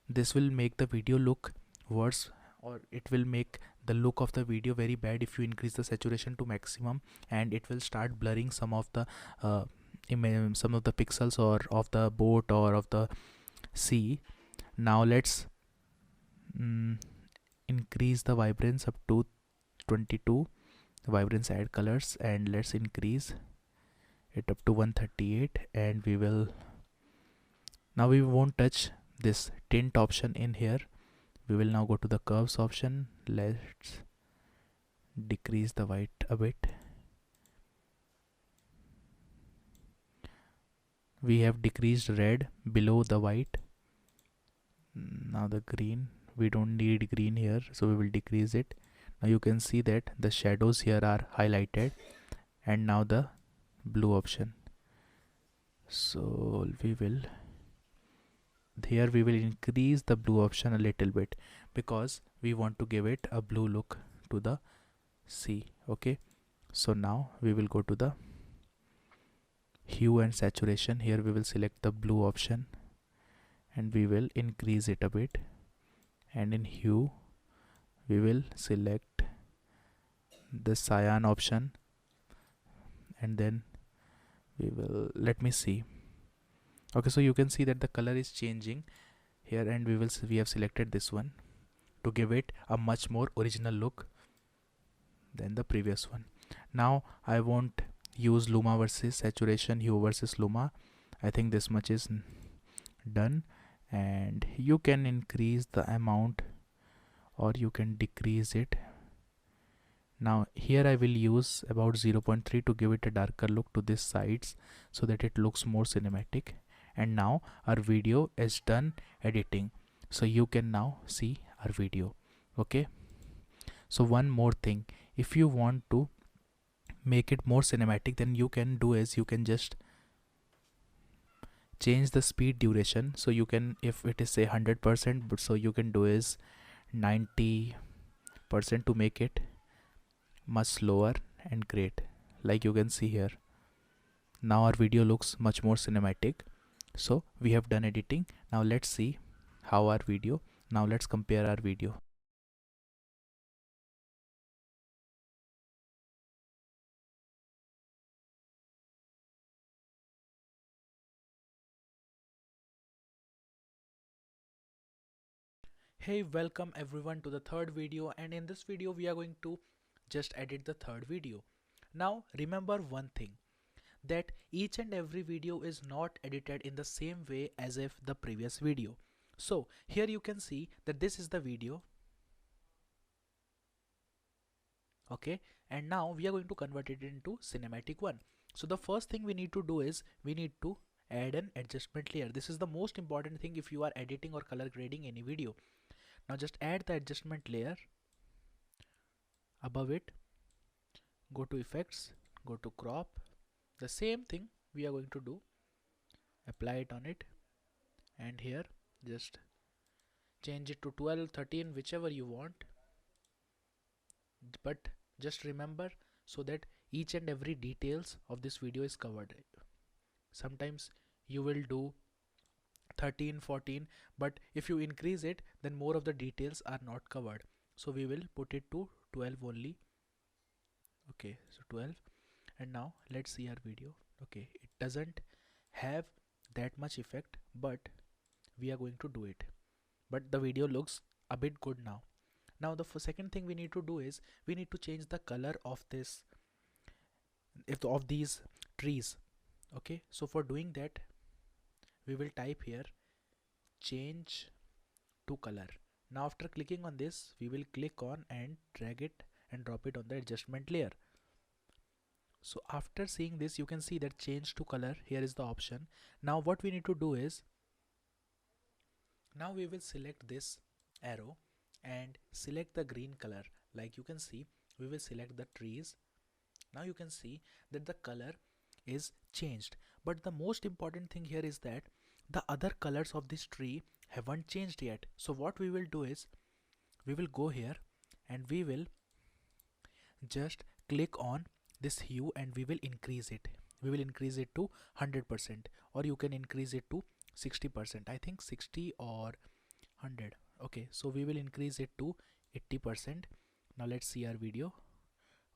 This will make the video look worse, or it will make the look of the video very bad if you increase the saturation to maximum, and it will start blurring some of the pixels or of the boat or of the sea. Now let's increase the vibrance up to 22, vibrance add colors, and let's increase it up to 138, and we won't touch this tint option in here. We will now go to the curves option. Let's decrease the white a bit. We have decreased red below the white. Now the green, we don't need green here, so we will decrease it. Now you can see that the shadows here are highlighted, and now the blue option. So here we will increase the blue option a little bit because we want to give it a blue look to the sea. Okay, so now we will go to the hue and saturation. Here we will select the blue option and we will increase it a bit, and in hue we will select the cyan option, and then we will, let me see. Okay, so you can see that the color is changing here, and we have selected this one to give it a much more original look. than the previous one. Now I won't use luma versus saturation, hue versus luma. I think this much is done, and you can increase the amount or you can decrease it. Now here I will use about 0.3 to give it a darker look to these sides so that it looks more cinematic. And now our video is done editing, so you can now see our video. Okay, so one more thing, if you want to make it more cinematic, then you can do is you can just change the speed duration. So you can, if it is say 100%, but so you can do is 90% to make it much slower and great, like you can see here. Now our video looks much more cinematic. So we have done editing. Now let's see how our video, now let's compare our video. Hey, welcome everyone to the third video, and in this video we are going to just edit the third video. Now remember one thing, that each and every video is not edited in the same way as if the previous video. So here you can see that this is the video, okay, and now we are going to convert it into cinematic one. So the first thing we need to do is we need to add an adjustment layer. This is the most important thing if you are editing or color grading any video. Now just add the adjustment layer. Above it, go to effects, go to crop. The same thing we are going to do, apply it on it, and here just change it to 12, 13, whichever you want. But just remember, so that each and every details of this video is covered. Sometimes you will do 13, 14, but if you increase it, then more of the details are not covered. So we will put it to 12 only. Okay, so 12. And now let's see our video. Okay, it doesn't have that much effect, but we are going to do it. But the video looks a bit good now. Now the second thing we need to do is we need to change the color of this, of these trees. Okay, so for doing that, we will type here change to color. Now after clicking on this, we will click on and drag it and drop it on the adjustment layer. So after seeing this, you can see that change to color, here is the option. Now what we need to do is, now we will select this arrow and select the green color. Like you can see, we will select the trees. Now you can see that the color is changed, but the most important thing here is that the other colors of this tree haven't changed yet. So what we will do is we will go here and we will just click on this hue and we will increase it. We will increase it to 100%, or you can increase it to 60%. I think 60 or 100. Okay, so we will increase it to 80%. Now let's see our video.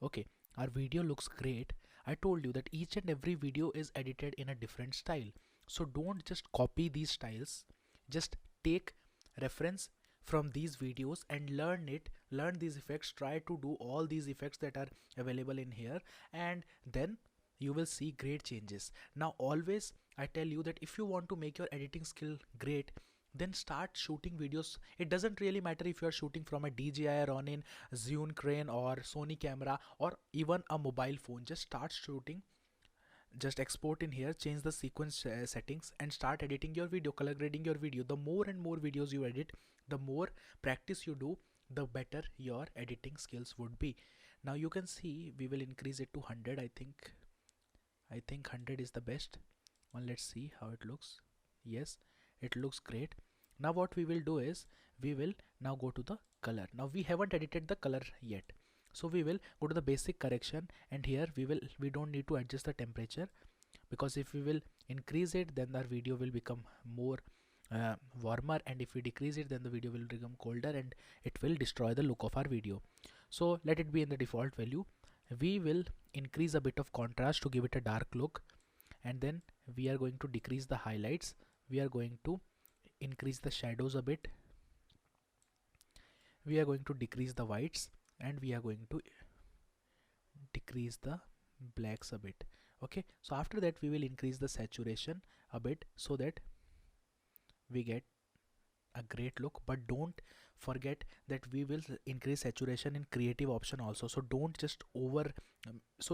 Okay, our video looks great. I told you that each and every video is edited in a different style. So don't just copy these styles. Just take reference from these videos and learn it, learn these effects, try to do all these effects that are available in here, and then you will see great changes. Now always I tell you that if you want to make your editing skill great, then start shooting videos. It doesn't really matter if you are shooting from a DJI Ronin, Zhiyun crane or Sony camera or even a mobile phone. Just start shooting, just export in here, change the sequence settings and start editing your video, color grading your video. The more and more videos you edit, the more practice you do, the better your editing skills would be. Now you can see we will increase it to 100. I think 100 is the best one. Let's see how it looks. Yes, it looks great. Now what we will do is we will now go to the color. Now we haven't edited the color yet, so we will go to the basic correction, and here we don't need to adjust the temperature, because if we will increase it, then our video will become more warmer, and if we decrease it, then the video will become colder and it will destroy the look of our video. So let it be in the default value. We will increase a bit of contrast to give it a dark look, and then we are going to decrease the highlights. We are going to increase the shadows a bit. We are going to decrease the whites, and we are going to decrease the blacks a bit. Okay, so after that we will increase the saturation a bit so that we get a great look. But don't forget that we will increase saturation in creative option also, so don't just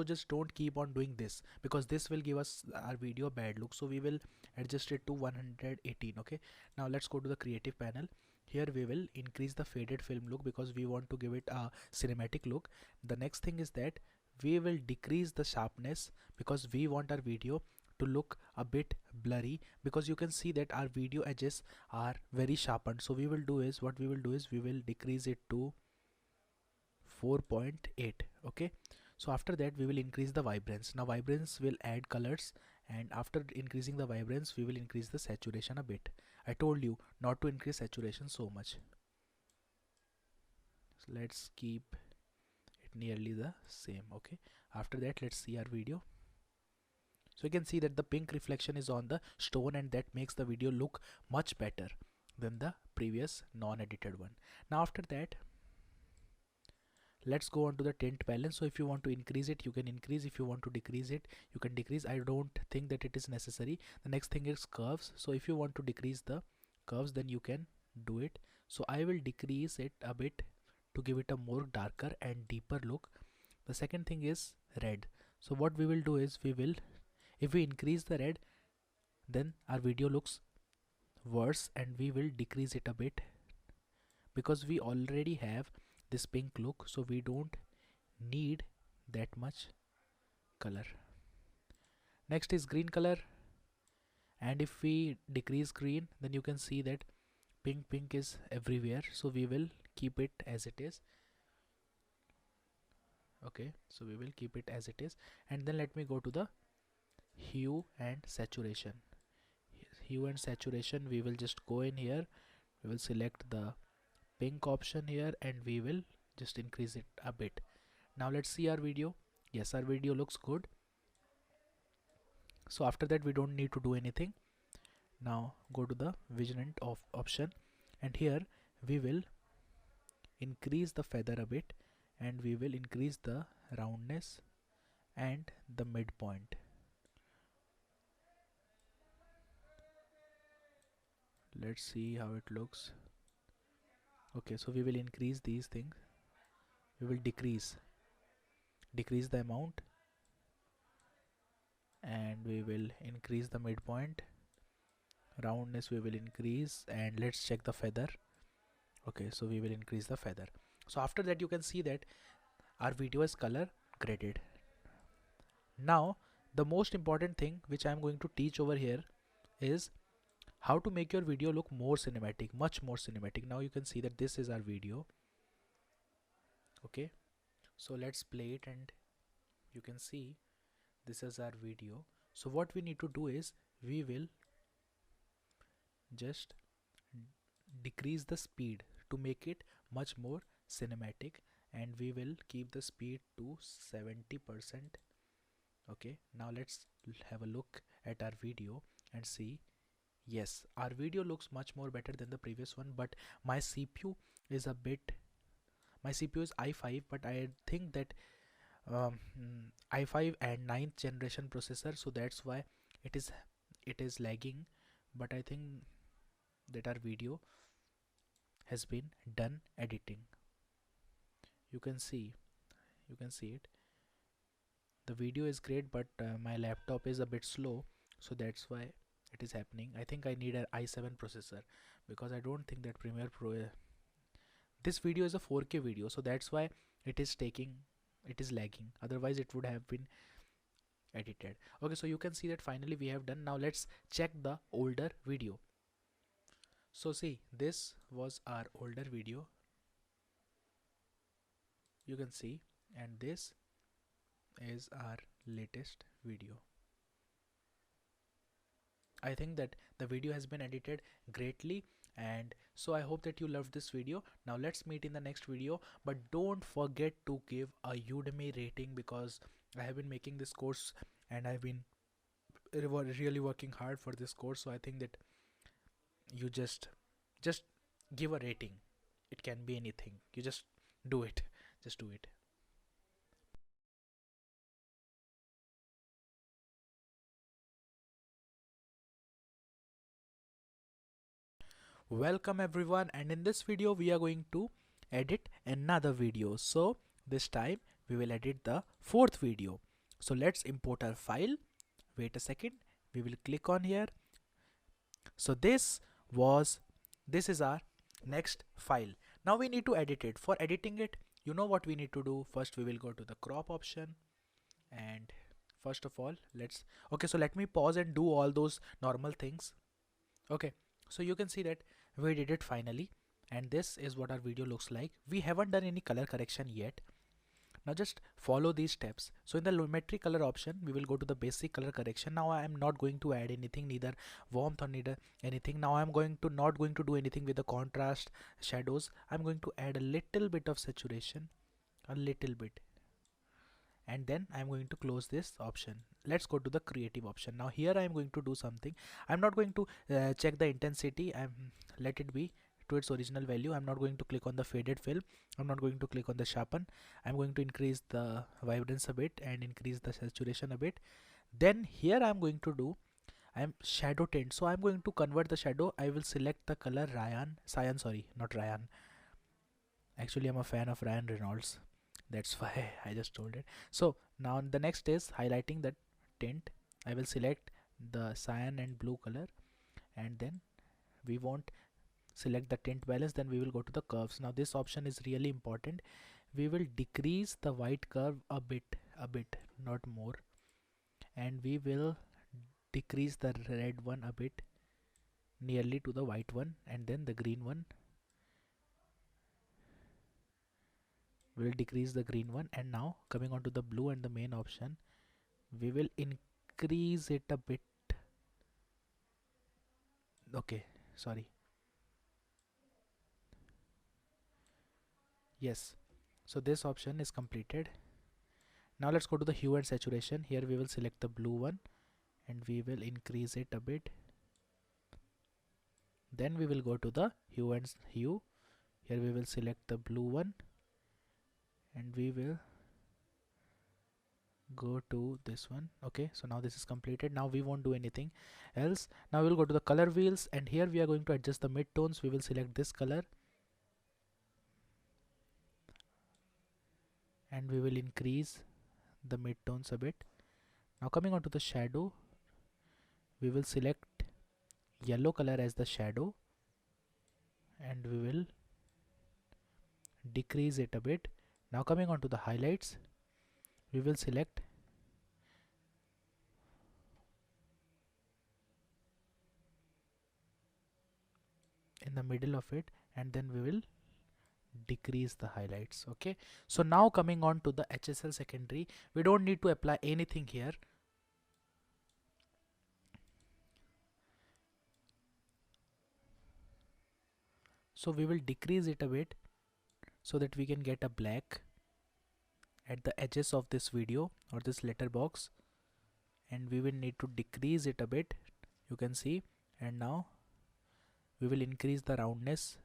just don't keep on doing this, because this will give us our video bad look. So we will adjust it to 118. Okay, now let's go to the creative panel. Here we will increase the faded film look because we want to give it a cinematic look. The next thing is that we will decrease the sharpness because we want our video to look a bit blurry, because you can see that our video edges are very sharpened. So we will do is what we will do is we will decrease it to 4.8. Okay, so after that we will increase the vibrance. Now vibrance will add colors, and after increasing the vibrance we will increase the saturation a bit. I told you not to increase saturation so much, so let's keep it nearly the same. Okay, after that let's see our video. So you can see that the pink reflection is on the stone, and that makes the video look much better than the previous non-edited one. Now after that, let's go on to the tint balance. So if you want to increase it, you can increase. If you want to decrease it, you can decrease. I don't think that it is necessary. The next thing is curves. So if you want to decrease the curves, then you can do it. So I will decrease it a bit to give it a more darker and deeper look. The second thing is red. So what we will do is if we increase the red, then our video looks worse, and we will decrease it a bit because we already have this pink look, so we don't need that much color. Next is green color, and if we decrease green, then you can see that pink is everywhere, so we will keep it as it is. Okay, so we will keep it as it is, and then let me go to the hue and saturation. Hue and saturation, we will just go in here, we will select the pink option here, and we will just increase it a bit. Now let's see our video. Yes, our video looks good. So after that we don't need to do anything. Now go to the vignette of option, and here we will increase the feather a bit, and we will increase the roundness and the midpoint. Let's see how it looks. Okay, so we will increase these things. We will decrease the amount, and we will increase the midpoint. Roundness we will increase, and let's check the feather. Okay, so we will increase the feather. So after that you can see that our video is color graded. Now the most important thing which I am going to teach over here is how to make your video look more cinematic, much more cinematic. Now you can see that this is our video. Okay, so let's play it, and you can see this is our video. So what we need to do is we will just decrease the speed to make it much more cinematic, and we will keep the speed to 70%. Okay, now let's have a look at our video and see. Yes, our video looks much more better than the previous one, but my CPU is my CPU is i5, but I think that um, i5 and 9th generation processor, so that's why it is lagging. But I think that our video has been done editing. You can see it. The video is great, but my laptop is a bit slow, so that's why it is happening. I think I need an i7 processor, because I don't think that Premiere Pro this video is a 4K video, so that's why it is lagging. Otherwise it would have been edited. Okay, so you can see that finally we have done. Now let's check the older video. So see, this was our older video, you can see, and this is our latest video. I think that the video has been edited greatly, and so I hope that you loved this video. Now let's meet in the next video, but don't forget to give a Udemy rating, because I have been making this course and I've been really working hard for this course. So I think that you just give a rating. It can be anything. You just do it. Welcome everyone, and in this video we are going to edit another video. So this time we will edit the fourth video. So let's import our file. Wait a second, we will click on here. So this is our next file. Now we need to edit it. For editing it, you know what we need to do. First we will go to the crop option, and first of all let me pause and do all those normal things. Okay, so you can see that we did it finally, and this is what our video looks like. We haven't done any color correction yet. Now just follow these steps. So in the lumetri color option, we will go to the basic color correction. Now I am not going to add anything, neither warmth or neither anything. Now I'm not going to do anything with the contrast shadows. I'm going to add a little bit of saturation, a little bit, and then I'm going to close this option. Let's go to the creative option. Now here I'm going to do something. I'm not going to check the intensity. Let it be to its original value. I'm not going to click on the faded fill. I'm not going to click on the sharpen. I'm going to increase the vibrance a bit and increase the saturation a bit. Then here I'm going to do, I'm shadow tint. So I'm going to convert the shadow. I will select the color cyan, sorry, not Ryan. Actually I'm a fan of Ryan Reynolds, that's why I just told it. So now the next is highlighting the tint. I will select the cyan and blue color, and then we won't select the tint balance. Then we will go to the curves. Now this option is really important. We will decrease the white curve a bit, not more, and we will decrease the red one a bit, nearly to the white one, and then the green one, we'll decrease the green one. And now coming on to the blue and the main option, we will increase it a bit. Okay, sorry, yes. So this option is completed. Now let's go to the hue and saturation. Here we will select the blue one and we will increase it a bit. Then we will go to the hue. Here we will select the blue one and we will go to this one. Okay, so now this is completed. Now we won't do anything else. Now we'll go to the color wheels, and here we are going to adjust the mid-tones. We will select this color and we will increase the mid-tones a bit. Now coming on to the shadow, we will select yellow color as the shadow and we will decrease it a bit. Now coming on to the highlights, we will select in the middle of it, and then we will decrease the highlights. Okay, so now coming on to the HSL secondary, we don't need to apply anything here. So we will decrease it a bit so that we can get a black at the edges of this video or this letterbox, and we will need to decrease it a bit, you can see. And now we will increase the roundness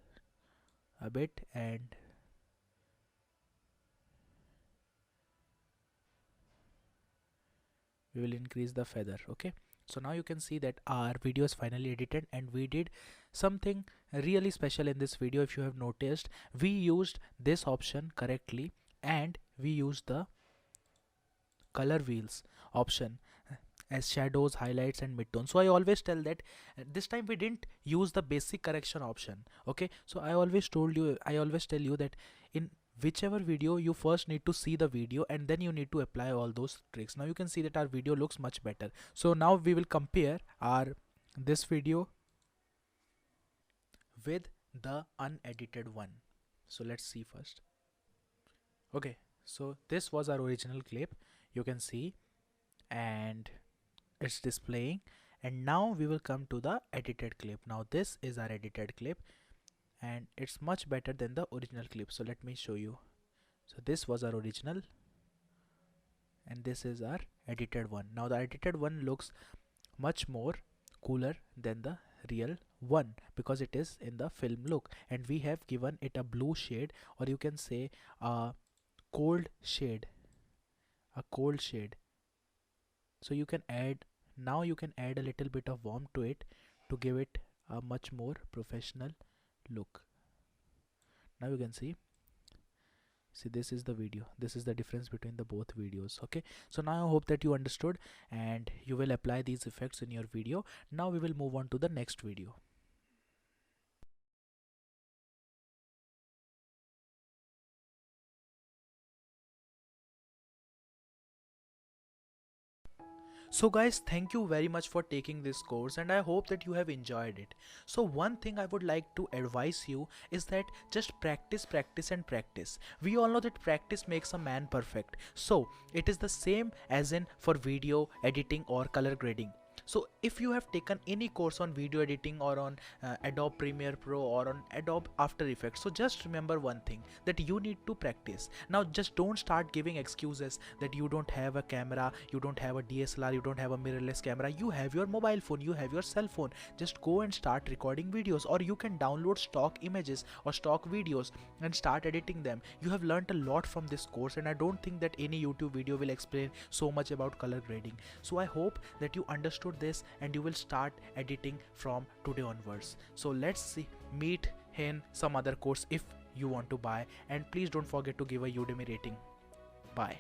a bit, and we will increase the feather. Okay, so now you can see that our video is finally edited, and we did something really special in this video. If you have noticed, we used this option correctly and we used the color wheels option as shadows, highlights and midtones. So I always tell that this time we didn't use the basic correction option. Okay, so I always tell you that in whichever video, you first need to see the video and then you need to apply all those tricks. Now you can see that our video looks much better. So now we will compare this video with the unedited one. So let's see first. Okay, so this was our original clip, you can see, and it's displaying. And now we will come to the edited clip. Now this is our edited clip and it's much better than the original clip. So let me show you. So this was our original and this is our edited one. Now the edited one looks much more cooler than the real one because it is in the film look, and we have given it a blue shade, or you can say a cold shade, so you can add, now you can add a little bit of warmth to it to give it a much more professional look. Now you can see this is the video, this is the difference between the both videos. Okay, so now I hope that you understood and you will apply these effects in your video. Now we will move on to the next video. So guys, thank you very much for taking this course and I hope that you have enjoyed it. So one thing I would like to advise you is that just practice, practice and practice. We all know that practice makes a man perfect. So it is the same as in for video editing or color grading. So if you have taken any course on video editing or on Adobe Premiere Pro or on Adobe After Effects, so just remember one thing, that you need to practice. Now just don't start giving excuses that you don't have a camera, you don't have a DSLR, you don't have a mirrorless camera. You have your mobile phone, you have your cell phone. Just go and start recording videos, or you can download stock images or stock videos and start editing them. You have learned a lot from this course and I don't think that any YouTube video will explain so much about color grading. So I hope that you understood this and you will start editing from today onwards. So let's meet in some other course if you want to buy, and please don't forget to give a Udemy rating. Bye.